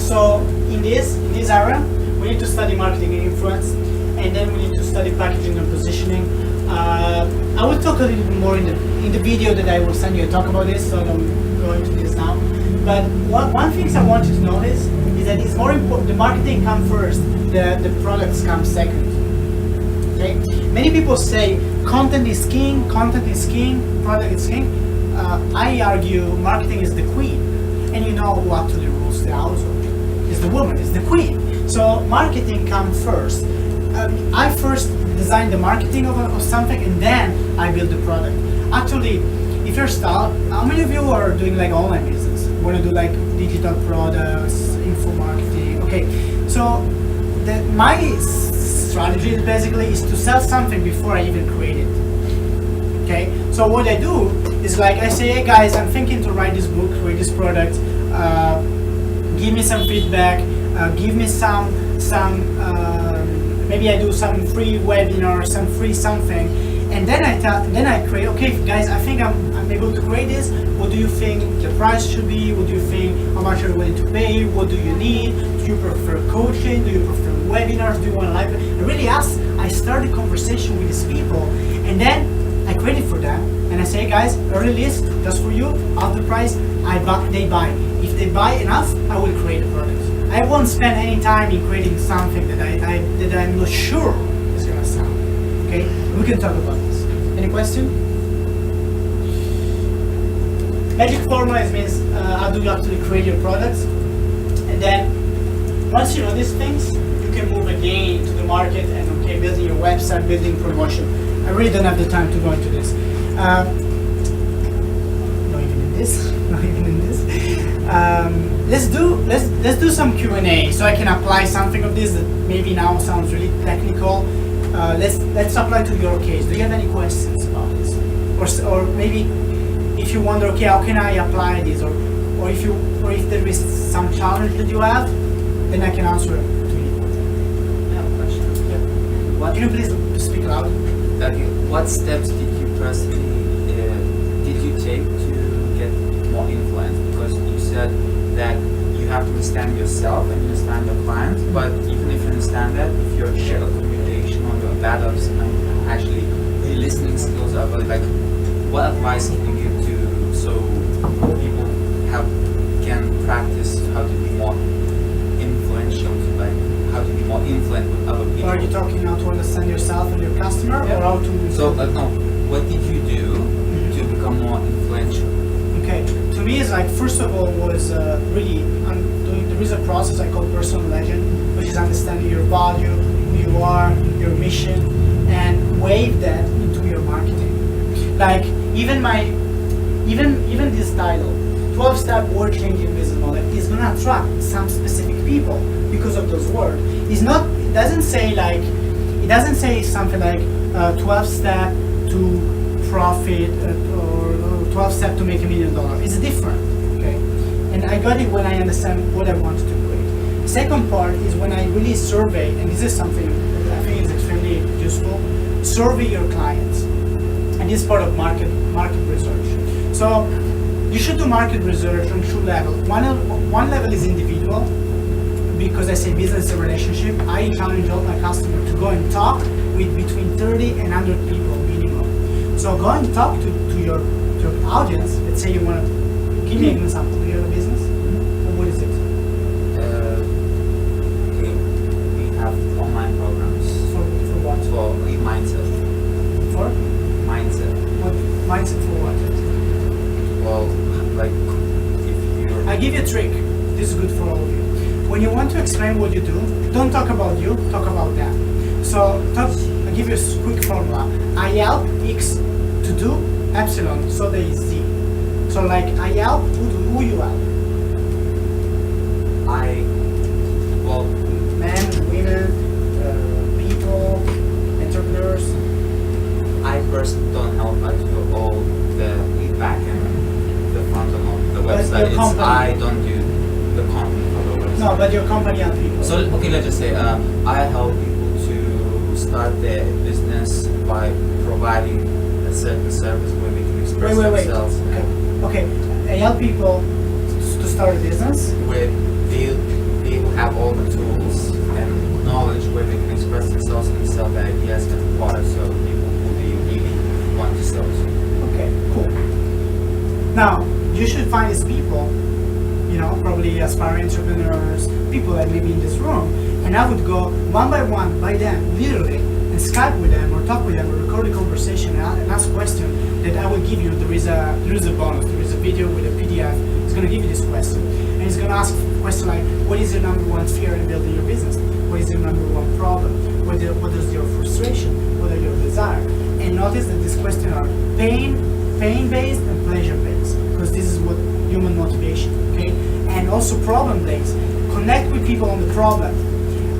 So in this area, we need to study marketing and influence, and then we need to study packaging and positioning. I will talk a little bit more in the video that I will send you. I talk about this, so I don't go into this now. But one thing I want you to notice is that it's more important. The marketing comes first, the products come second. Okay. Many people say content is king, product is king. I argue marketing is the queen, and you know who actually rules the household. It's the woman, it's the queen. So marketing comes first. I first design the marketing of something, and then I build the product. Actually, if you're start, how many of you are doing like online business? Want to do like digital products, info marketing? Okay, so my strategy is to sell something before I even create it. Okay, so what I do is like I say, hey guys, I'm thinking to write this book, create this product. Give me some feedback. Give me some. Maybe I do some free webinar, some free something, and then I create. Okay, guys, I think I'm able to create this. What do you think the price should be? What do you think? How much are you willing to pay? What do you need? Do you prefer coaching? Do you prefer webinars? Do you want live? I really ask. I start a conversation with these people, and then I create it for them, and I say, hey guys, early list just for you. Half the price. They buy. If they buy enough, I will create a product. I won't spend any time in creating something that I'm not sure is gonna sell. Okay, we can talk about this. Any question? Magic formula means how do you actually create your products, and then once you know these things, you can move again to the market and okay, building your website, building promotion. I really don't have the time to go into this. Not even in this. Not even in this. Let's do some Q&A so I can apply something of this that maybe now sounds really technical. Let's apply to your case. Do you have any questions about this? Or maybe if you wonder, okay, how can I apply this? Or if there is some challenge that you have, then I can answer to you. I have a question. Yeah. What, Can you please speak loud? okay, what steps did you personally did you take to get more influence? Because you said that you have to understand yourself and understand your clients, but even if you understand that, if your share of communication or your bad ups and actually the listening skills are really like, what advice can you give to so people can practice how to be more influential, like how to be more influent with other people? Are you talking how to understand yourself and your customer, or how to? So no, what did you do to become more influential? Okay, to me it's like, first of all was really, there is a process I call personal legend, which is is understanding your value, who you are, your mission, and wave that into your marketing. Like even this title, 12-step world-changing business model, is gonna attract some specific people because of those words. It doesn't say something like 12-step to profit or 12-step to make $1 million. It's different, okay? And I got it when I understand what I wanted to create. Second part is when I really survey, and this is something that I think is extremely useful, survey your clients. And this is part of market research. So you should do market research on two levels. One level is individual, because I say business is a relationship. I challenge all my customers to go and talk with between 30 and 100 people minimum. So go and talk to your audience. Let's say you want to give me an example. Do you have a business? Or what is it? We have online programs For what? for mindset. For? Mindset. What mindset for what? Well, like if you're I give you a trick. This is good for all of you. When you want to explain what you do, don't talk about you, talk about them. So I'll give you a quick formula. I help X to do epsilon, so there is Z. So like I help, who you help? Men, women, people, entrepreneurs. I personally don't help. I do all the back end, the front end of the But website. your company- I don't do the content for the website. No, but your company and people. So okay, let's just say I help people to start their business by providing a certain service where they can express wait. themselves. Okay. I help people to start a business. Where they will have all the tools and knowledge where they can express themselves and sell their ideas and products, so people who they really want to sell to. Okay, cool. Now, you should find these people, probably aspiring entrepreneurs, people that may be in this room, and I would go one by one by them, literally, and Skype with them or talk with them or record a conversation and ask questions that I will give you. There is a bonus, there is a video with a PDF. It's going to give you this question, and it's going to ask a question like, what is your number one fear in building your business? What is your number one problem? What is your frustration? What are your desires? And notice that these questions are pain-based and pleasure-based, because this is what human motivation, okay? And also problem-based. Connect with people on the problem.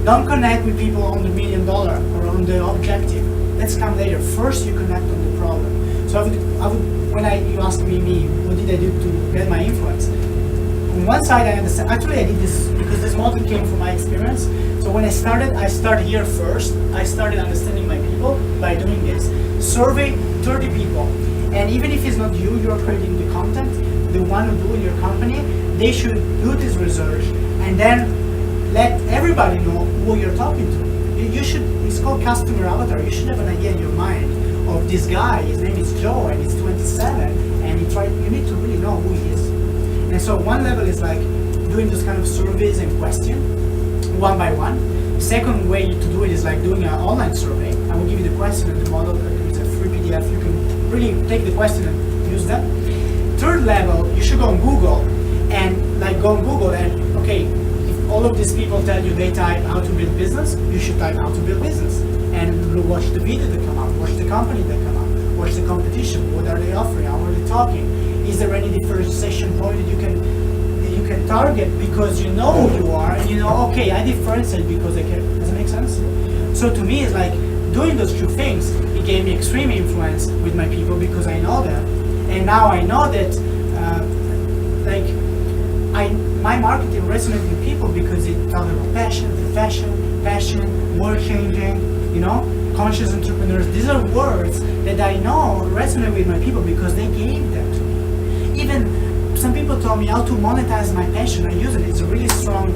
Don't connect with people on the $1 million or on the objective. Let's come later. First, you connect on the problem. So I would when you ask me, what did I do to get my influence? On one side, I understand. Actually, I did this because this model came from my experience. So when I started here first. I started understanding my people by doing this. Survey 30 people. And even if it's not you, you're creating the content, the one who do in your company, they should do this research and then let everybody know who you're talking to. It's called customer avatar. You should have an idea in your mind of this guy. His name is Joe and he's 27 and you need to really know who he is. And so one level is like doing this kind of surveys and questions one by one. Second way to do it is like doing an online survey. I will give you the question and the model. It's a free PDF. You can really take the question and use them. Third level, you should go on Google and okay, if all of these people tell you they type how to build business, you should type how to build business and watch the video that come out, watch the company that come out, watch the competition. What are they offering? How are they talking? Is there any differentiation point that you can target because you know who you are and okay, I differentiate because I care. Does it make sense? So to me, it's like doing those two things. It gave me extreme influence with my people because I know them, and now I know that my marketing resonates with people because it talks about passion, profession, world changing, conscious entrepreneurs. These are words that I know resonate with my people because they gave them to me. Even some people told me how to monetize my passion. I use it. It's a really strong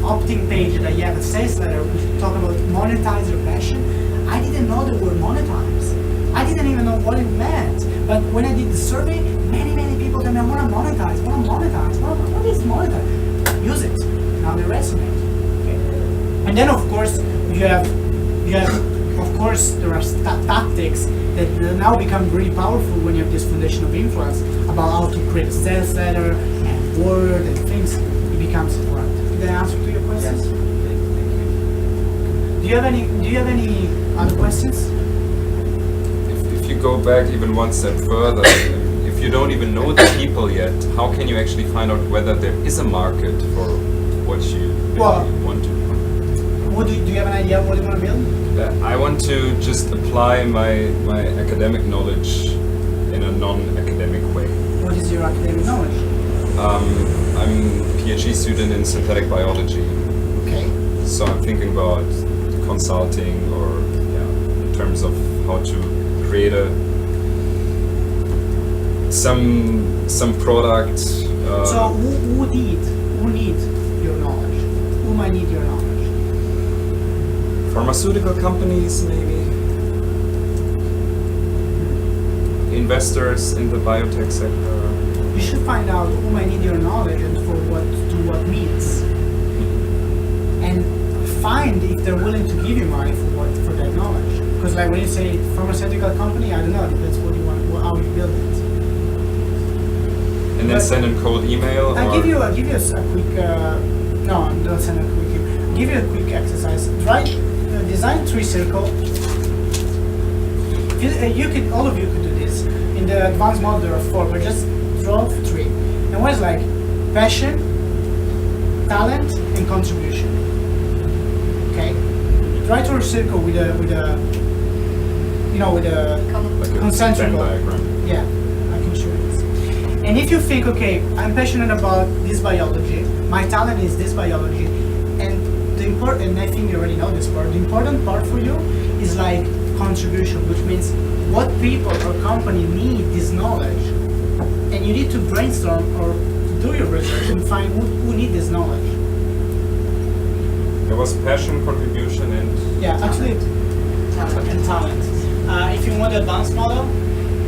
opt-in page that I have, a sales letter, which talk about monetize your passion. I didn't know the word monetize. I didn't even know what it meant. But when I did the survey, many people told me, I want to monetize. What is monetize? Use it. Now they resonate. Okay. And then of course there are tactics that now become really powerful when you have this foundation of influence about how to create a sales letter and word and things. It becomes important. Did I answer to your questions? Yes. Okay, thank you. Do you have any other questions? If you go back even one step further, if you don't even know the people yet, how can you actually find out whether there is a market for what you really Well, want to? Do you have an idea of what you want to build? I want to just apply my academic knowledge in a non-academic way. What is your academic knowledge? I'm a PhD student in synthetic biology, Okay. so I'm thinking about consulting or in terms of how to create some product. So who need your knowledge? Who might need your knowledge? Pharmaceutical companies, maybe. Investors in the biotech sector. You should find out who might need your knowledge and for what needs, and find if they're willing to give you money for that knowledge. Because like when you say pharmaceutical company, I don't know, that's what you want, how you build it. And then send a cold email. I'll or give you a quick. No, don't send a quick email. Give you a quick exercise. Try design 3 circle. You could, all of you could do this. In the advanced model there are 4, but just draw 3. And what is like passion, talent, and contribution. Okay. Try to circle with a with a like a concentric. Venn diagram. Yeah, I can show you this. And if you think, okay, I'm passionate about this biology, my talent is this biology, and the important, and I think you already know this part, the important part for you is like contribution, which means what people or company need this knowledge. And you need to brainstorm or do your research and find who need this knowledge. There was passion, contribution, and Yeah, actually, and talent. If you want the advanced model,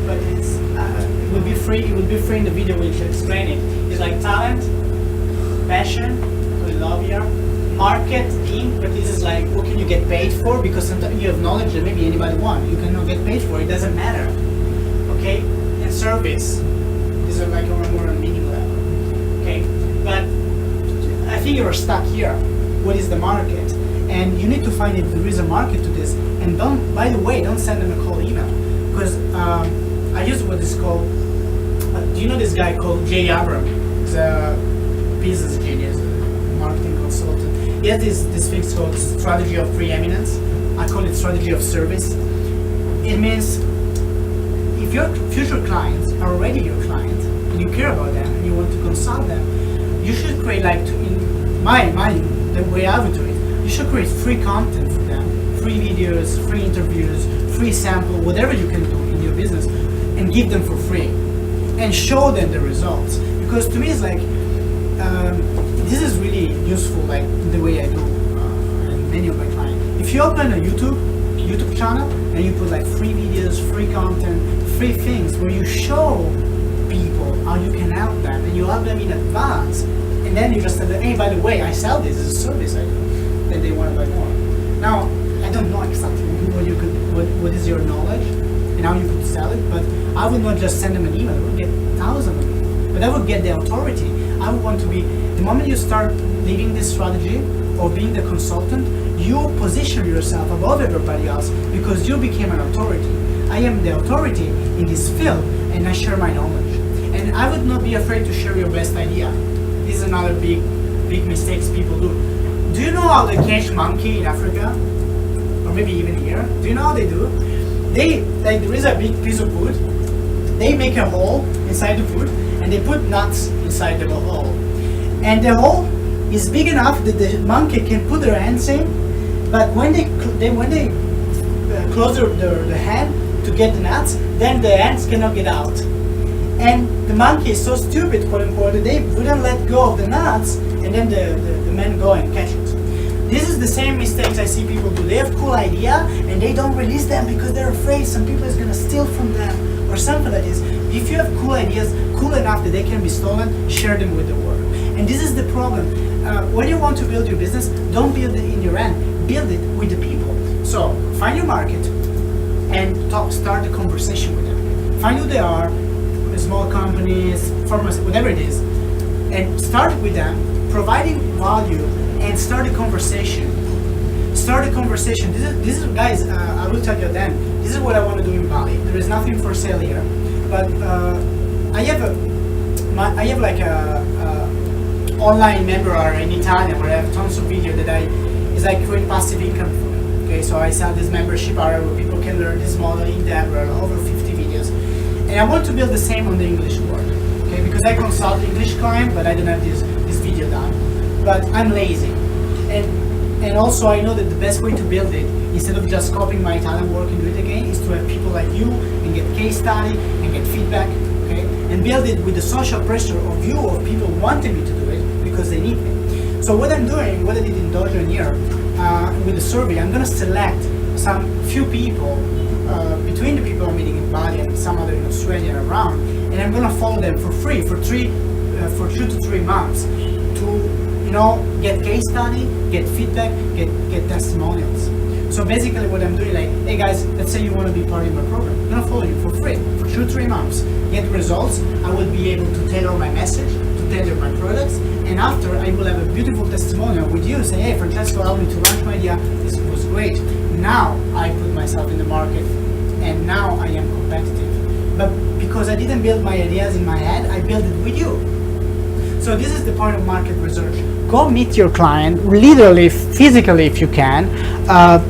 but it will be free. It will be free in the video which explain it. It's like talent, passion, we love here, marketing, but this is like what can you get paid for? Because sometimes you have knowledge that maybe anybody want. You cannot get paid for it. Doesn't matter. Okay, and service. These are like on a more meaning level. Okay, but I think you're stuck here. What is the market? And you need to find if there is a market to this. And don't, by the way, don't send them a cold email, because I use what is called. Do you know this guy called Jay Abram? He's a business genius, marketing consultant. He has this thing called strategy of preeminence. I call it strategy of service. It means if your future clients are already your client and you care about them and you want to consult them, you should create like the way I would do it. You should create free content for them, free videos, free interviews, free sample, whatever you can do in your business, and give them for free, and show them the results. Because to me, it's like this is really useful, like the way I do, and many of my clients. If you open a YouTube channel and you put like free videos, free content, free things where you show people how you can help them, and you help them in advance, and then you just tell them, hey, by the way, I sell this as a service I do. Then they want to buy more. Now, I don't know exactly what is your knowledge and how you could sell it, but I would not just send them an email. I would get thousands of them, but I would get the authority. I would want to be, the moment you start living this strategy or being the consultant, you position yourself above everybody else because you became an authority. I am the authority in this field and I share my knowledge. And I would not be afraid to share your best idea. This is another big mistakes people do. Do you know how they catch monkey in Africa? Or maybe even here? Do you know how they do? There is a big piece of wood. They make a hole inside the wood and they put nuts inside the hole. And the hole is big enough that the monkey can put their hands in, but when they close their hand to get the nuts, then the hands cannot get out. And the monkey is so stupid, quote unquote, that they wouldn't let go of the nuts, and then the men go and catch it. This is the same mistakes I see people do. They have cool idea and they don't release them because they're afraid some people is gonna steal from them or something like this. If you have cool ideas, cool enough that they can be stolen, share them with the world. And this is the problem. When you want to build your business, don't build it in your end. Build it with the people. So find your market and start the conversation with them. Find who they are, small companies, pharmacy, whatever it is, and start with them providing value and start a conversation. Start a conversation. This is guys, I will tell you then, this is what I want to do in Bali. There is nothing for sale here, but I have like a online member in Italian where I have tons of video that is like create passive income for me. Okay, so I sell this membership area where people can learn this model in depth, over 50 videos, and I want to build the same on the English world. Okay, because I consult English client, but I don't have this video done. But I'm lazy, and also I know that the best way to build it, instead of just copying my Italian work and do it again, is to have people like you and get case study and get feedback, okay, and build it with the social pressure of you, of people wanting me to do it because they need me. So what I'm doing, what I did in Dojo here, with the survey, I'm gonna select some few people between the people I'm meeting in Bali and some other in Australia around, and I'm gonna follow them for free for 2 to 3 months to get case study, get feedback, get testimonials. So basically what I'm doing, like, hey guys, let's say you want to be part of my program. I'm gonna follow you for free for 2 to 3 months, get results. I will be able to tailor my message, to tailor my products, and after I will have a beautiful testimonial with you, say, hey Francesco, helped me to launch my idea, this was great. Now I put myself in the market and now I am competitive. But because I didn't build my ideas in my head, I built it with you. So this is the point of market research. Go meet your client, literally, physically if you can,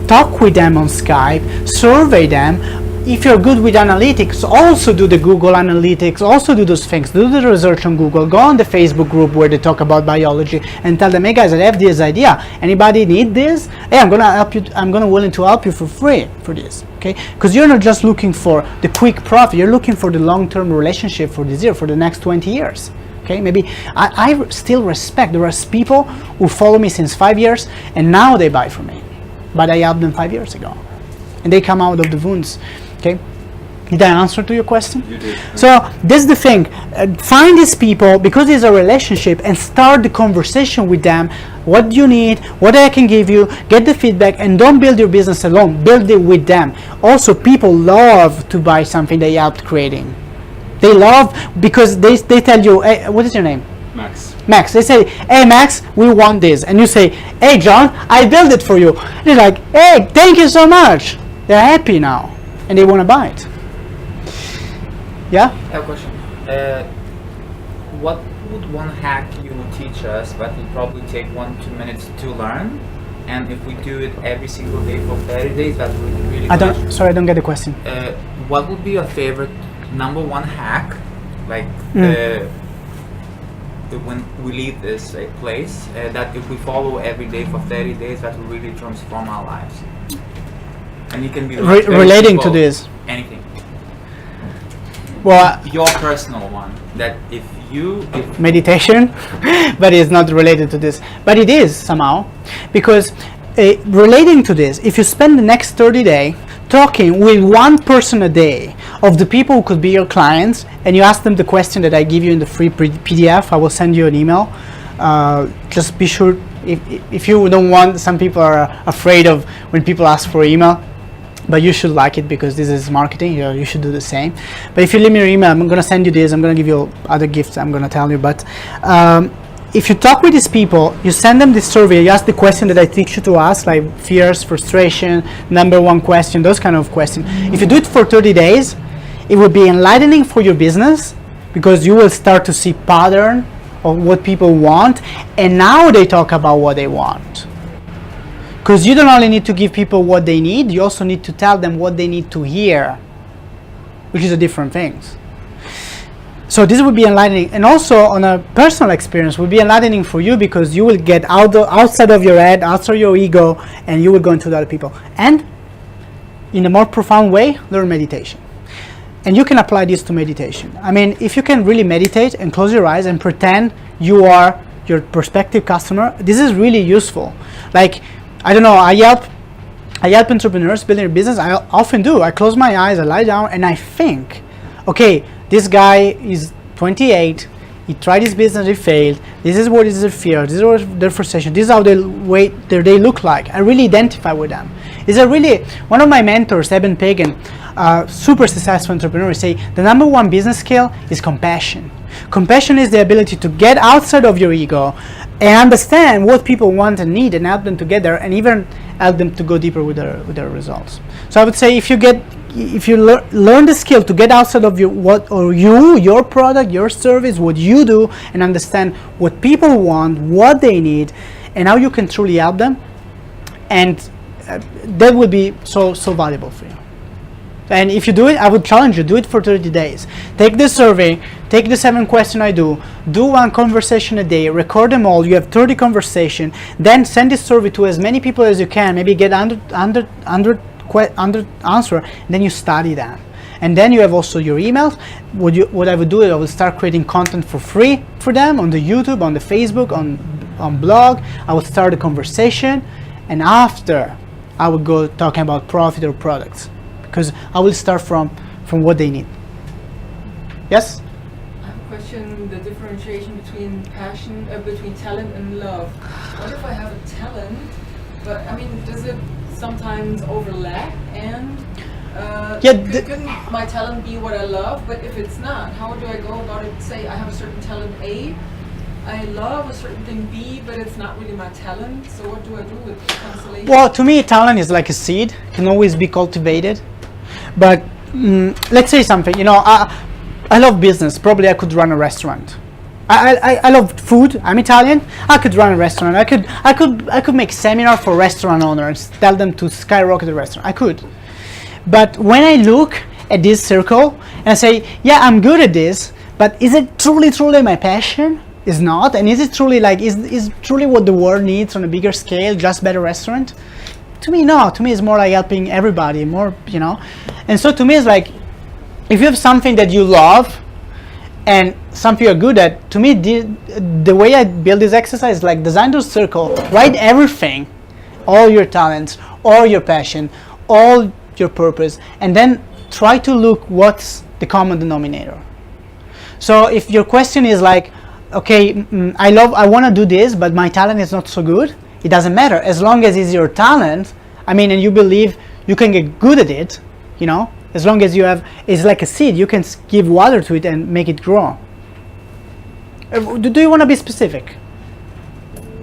talk with them on Skype, survey them. If you're good with analytics, also do the Google Analytics, also do those things, do the research on Google, go on the Facebook group where they talk about biology and tell them, hey guys, I have this idea. Anybody need this? Hey, I'm gonna help you, willing to help you for free for this, okay? Because you're not just looking for the quick profit, you're looking for the long-term relationship for this year, for the next 20 years. Okay, maybe I still respect, there are people who follow me since 5 years and now they buy from me, but I helped them 5 years ago and they come out of the wounds. Okay, did I answer to your question? You did. So this is the thing, find these people because it's a relationship and start the conversation with them. What do you need, what I can give you, get the feedback, and don't build your business alone, build it with them. Also, people love to buy something they helped creating. They love because they tell you, hey, what is your name? Max. Max. They say, hey Max, we want this. And you say, hey John, I built it for you. And they're like, hey, thank you so much. They're happy now and they want to buy it. Yeah? I have a question. What would one hack you would teach us that would probably take 1-2 minutes to learn? And if we do it every single day for 30 days, that would be really good. Sorry, I don't get the question. What would be your favorite number one hack, like when we leave this place, that if we follow every day for 30 days, that will really transform our lives? And it can be relating simple, to this. anything. Well, your personal one, that if meditation, but it's not related to this. But it is somehow, because relating to this, if you spend the next 30 days talking with one person a day of the people who could be your clients, and you ask them the question that I give you in the free PDF, I will send you an email. Just be sure, if you don't want, some people are afraid of when people ask for email, but you should like it because this is marketing, you should do the same. But if you leave me your email, I'm going to send you this, I'm going to give you other gifts I'm going to tell you, but if you talk with these people, you send them this survey, you ask the question that I teach you to ask, like fears, frustration, number one question, those kind of questions. If you do it for 30 days, it will be enlightening for your business because you will start to see pattern of what people want, and now they talk about what they want. Because you don't only need to give people what they need, you also need to tell them what they need to hear, which is a different thing. So this would be enlightening, and also on a personal experience would be enlightening for you because you will get outside of your head, outside your ego, and you will go into the other people. And in a more profound way, learn meditation. And you can apply this to meditation. I mean, if you can really meditate and close your eyes and pretend you are your prospective customer, this is really useful. Like, I don't know, I help entrepreneurs building their business. I often do. I close my eyes, I lie down, and I think, okay, this guy is 28, he tried his business, he failed, this is what is their fear, this is what their frustration, this is how their day look like. I really identify with them. One of my mentors, Eben Pagan, super successful entrepreneur, say the number one business skill is compassion. Compassion is the ability to get outside of your ego, and understand what people want and need and help them together, and even help them to go deeper with their results. So I would say if you learn the skill to get outside of your product, your service, what you do, and understand what people want, what they need, and how you can truly help them, and that will be so valuable for you. And if you do it, I would challenge you, do it for 30 days. Take the survey, take the 7 questions I do 1 conversation a day, record them all, you have 30 conversations, then send this survey to as many people as you can, maybe get 100 answer, and then you study them. And then you have also your emails. What I would do is I would start creating content for free for them on the YouTube, on the Facebook, on blog. I would start a conversation, and after I would go talking about profit or products. Because I will start from what they need. Yes? I have a question, the differentiation between between talent and love. What if I have a talent, but I mean, does it sometimes overlap? And couldn't my talent be what I love? But if it's not, how do I go about it? Say I have a certain talent A, I love a certain thing B, but it's not really my talent. So what do I do with the constellation? Well, to me, talent is like a seed, can always be cultivated. But let's say something, I love business. Probably I could run a restaurant. I love food. I'm Italian. I could run a restaurant. I could make seminar for restaurant owners, tell them to skyrocket the restaurant. I could. But when I look at this circle and I say, yeah, I'm good at this, but is it truly my passion? Is not. And is it truly is truly what the world needs on a bigger scale, just better restaurant? To me, no. To me, it's more like helping everybody, more, And so to me, it's like, if you have something that you love and something you're good at, to me, the way I build this exercise is like design those circle, write everything, all your talents, all your passion, all your purpose, and then try to look what's the common denominator. So if your question is like, okay, I want to do this, but my talent is not so good, it doesn't matter, as long as it's your talent, and you believe you can get good at it, as long as you have, it's like a seed, you can give water to it and make it grow. Do you want to be specific?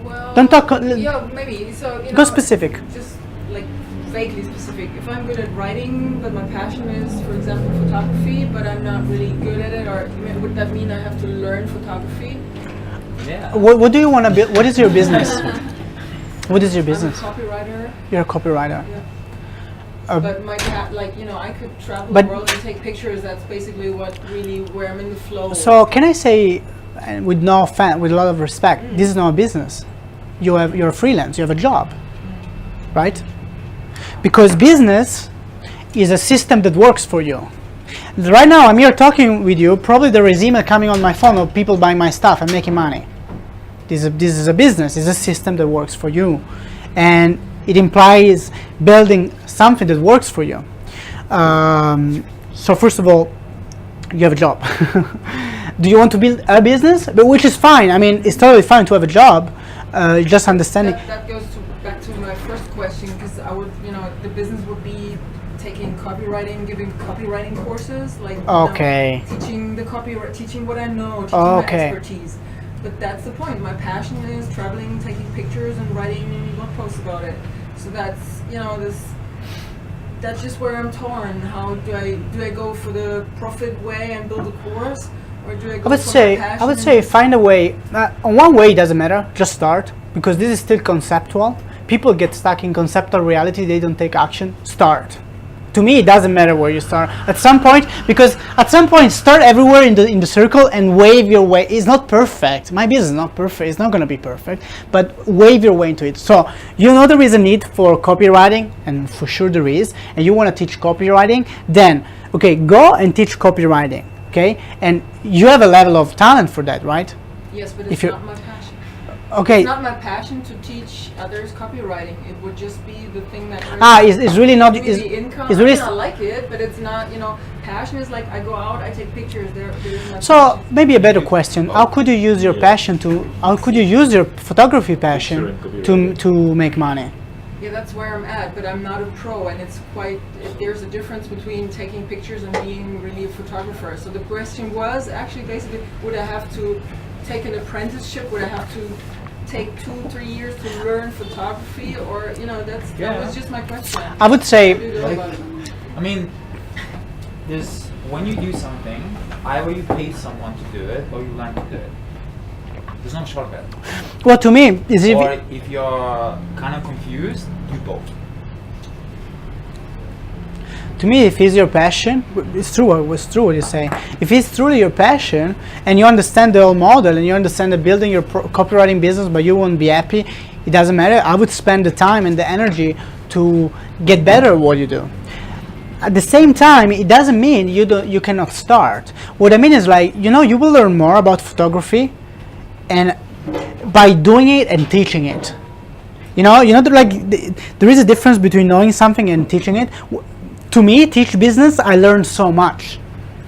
Well, Don't talk. Yeah, maybe. So, Go specific. Just like vaguely specific. If I'm good at writing, but my passion is, for example, photography, but I'm not really good at it, or would that mean I have to learn photography? Yeah. What do you want to build? What is your business? What is your business? I'm a copywriter. You're a copywriter. Yeah. But my I could travel but the world and take pictures. That's basically where I'm in the flow. So can I say, and with no offense, with a lot of respect, this is not a business. You're a freelance. You have a job, right? Because business is a system that works for you. Right now, I'm here talking with you. Probably there is email coming on my phone of people buying my stuff and making money. This is a business. It's a system that works for you, and it implies building something that works for you. So first of all, you have a job. Do you want to build a business? But which is fine. It's totally fine to have a job. Just understanding. That goes back to my first question, because I would, the business would be taking copywriting, giving copywriting courses, like teaching the copyright, teaching what I know, teaching my expertise. But that's the point. My passion is traveling, taking pictures, and writing blog posts about it. So that's that's just where I'm torn. How do I go for the profit way and build a course, or do I go I would say find a way. On one way, it doesn't matter. Just start, because this is still conceptual. People get stuck in conceptual reality. They don't take action. Start. To me, it doesn't matter where you start. At some point, start everywhere in the circle and wave your way. It's not perfect. My business is not perfect. It's not going to be perfect, but wave your way into it. So there is a need for copywriting, and for sure there is, and you want to teach copywriting, then go and teach copywriting. Okay, and you have a level of talent for that, right? Yes, but it's not my passion. Okay. It's not my passion to teach others copywriting. It would just be the thing that it's really not. It's income. Really I like it, but it's not. Passion is like I go out, I take pictures. There is my so passion. Maybe a better question: how could you use your passion how could you use your photography passion to make money? Yeah, that's where I'm at, but I'm not a pro, and there's a difference between taking pictures and being really a photographer. So the question was actually basically, would I have to take an apprenticeship? Would I have to take 2-3 years to learn photography, or that was just my question. I would say, How do you go about it? I mean, there's when you do something, either you pay someone to do it or you learn to do it. There's no shortcut. well, to me, is Or if you're kind of confused, do both. to me, if it's your passion, it's true what you're saying. If it's truly your passion and you understand the whole model and you understand that building your copywriting business, but you won't be happy, it doesn't matter. I would spend the time and the energy to get better at what you do. At the same time, it doesn't mean you cannot start. What I mean is, like, you will learn more about photography and by doing it and teaching it. There is a difference between knowing something and teaching it. To me, teach business, I learned so much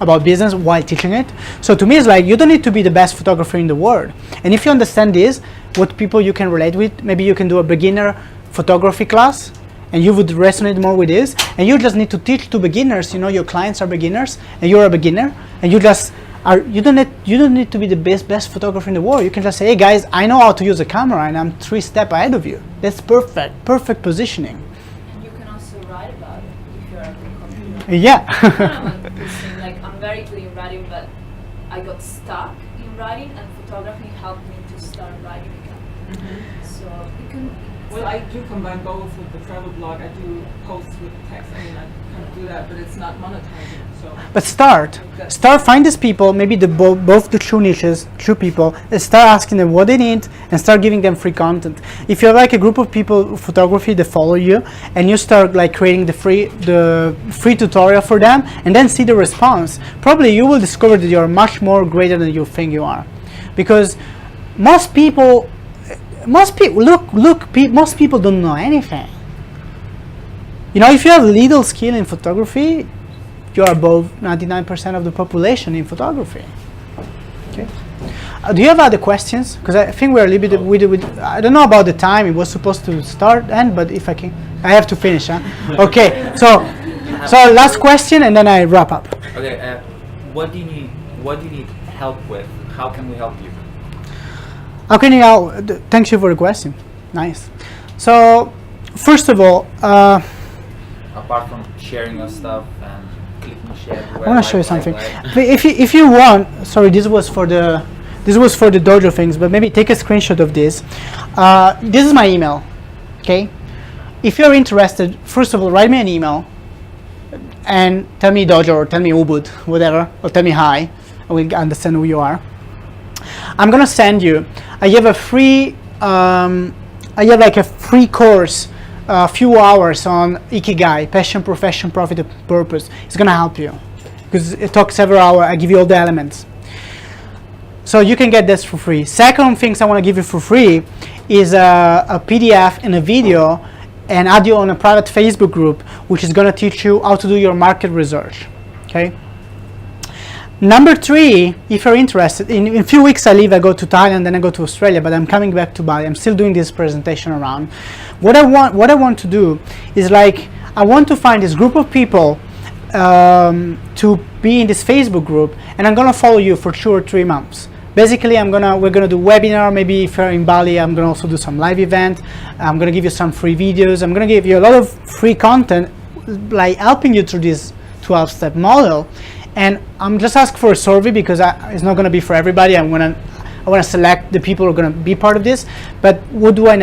about business while teaching it. So to me, it's like, you don't need to be the best photographer in the world. And if you understand this, what people you can relate with, maybe you can do a beginner photography class and you would resonate more with this. And you just need to teach to beginners. Your clients are beginners and you're a beginner, and you don't need to be the best photographer in the world. You can just say, hey guys, I know how to use a camera and I'm 3 steps ahead of you. That's perfect positioning. And you can also write about it if you're a good copywriter. Yeah. Like, I'm very good in writing, but I got stuck in writing, and photography helped me to start writing again. So you can. Well, I do combine both with the travel blog. I do posts with text. I kind of do that, but it's not monetizing. So. But start, find these people, maybe both the true niches, true people, and start asking them what they need and start giving them free content. If you have like a group of people, photography, that follow you, and you start like creating the free tutorial for them, and then see the response, probably you will discover that you're much more greater than you think you are. Because most people don't know anything. If you have little skill in photography, you're above 99% of the population in photography. Okay. Do you have other questions? Because I think we're a little bit. I don't know about the time. It was supposed to start and, but if I have to finish. Huh? Okay. So last question, and then I wrap up. Okay. What do you need help with? How can we help you? How can you help? Thank you for the question. Nice. So, first of all, apart from sharing your stuff and clicking share, I want to show you something. If you want, sorry, this was for the dojo things, but maybe take a screenshot of this. This is my email. Okay. If you're interested, first of all, write me an email and tell me dojo or tell me ubud, whatever, or tell me hi. I will understand who you are. I'm gonna send you. I have a free. I have like a free course, a few hours on Ikigai, passion, profession, profit, and purpose. It's gonna help you because it talks several hours. I give you all the elements, so you can get this for free. Second things I want to give you for free is a PDF and a video, and add you on a private Facebook group, which is gonna teach you how to do your market research. Okay. Number 3, if you're interested, in a few weeks I leave, I go to Thailand, then I go to Australia, but I'm coming back to Bali. I'm still doing this presentation around. What I want to do is like, I want to find this group of people to be in this Facebook group, and I'm gonna follow you for 2 or 3 months. Basically, we're gonna do webinar. Maybe if you're in Bali, I'm gonna also do some live event. I'm gonna give you some free videos. I'm gonna give you a lot of free content, like helping you through this 12-step model. And I'm just asking for a survey because it's not going to be for everybody. I want to select the people who are going to be part of this. But what do I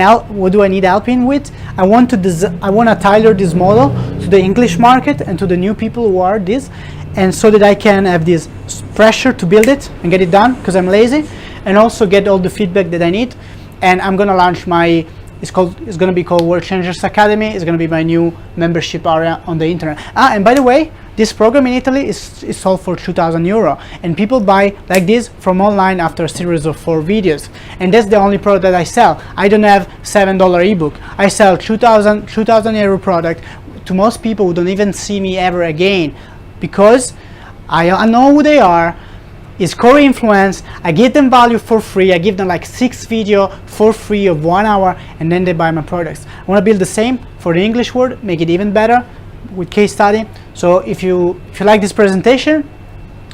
need help in with? I want to tailor this model to the English market and to the new people who are this, and so that I can have this pressure to build it and get it done because I'm lazy, and also get all the feedback that I need. And I'm going to launch my. It's going to be called World Changers Academy. It's going to be my new membership area on the internet. And by the way, this program in Italy is sold for €2,000, and people buy like this from online after a series of 4 videos. And that's the only product that I sell. I don't have $7 ebook. I sell €2,000 product to most people who don't even see me ever again, because I know who they are. It's core influence. I give them value for free. I give them like 6 videos for free of 1 hour, and then they buy my products. I want to build the same for the English world, make it even better with case study. So if you like this presentation,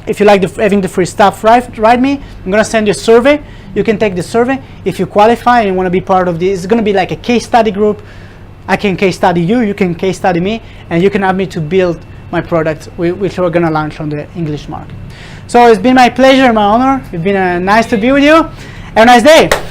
if you like having the free stuff, write me. I'm gonna send you a survey. You can take the survey. If you qualify and want to be part of this, it's going to be like a case study group. I can case study you, you can case study me, and you can have me to build my products, which we're going to launch on the English market. So it's been my pleasure, my honor. It's been nice to be with you. Have a nice day.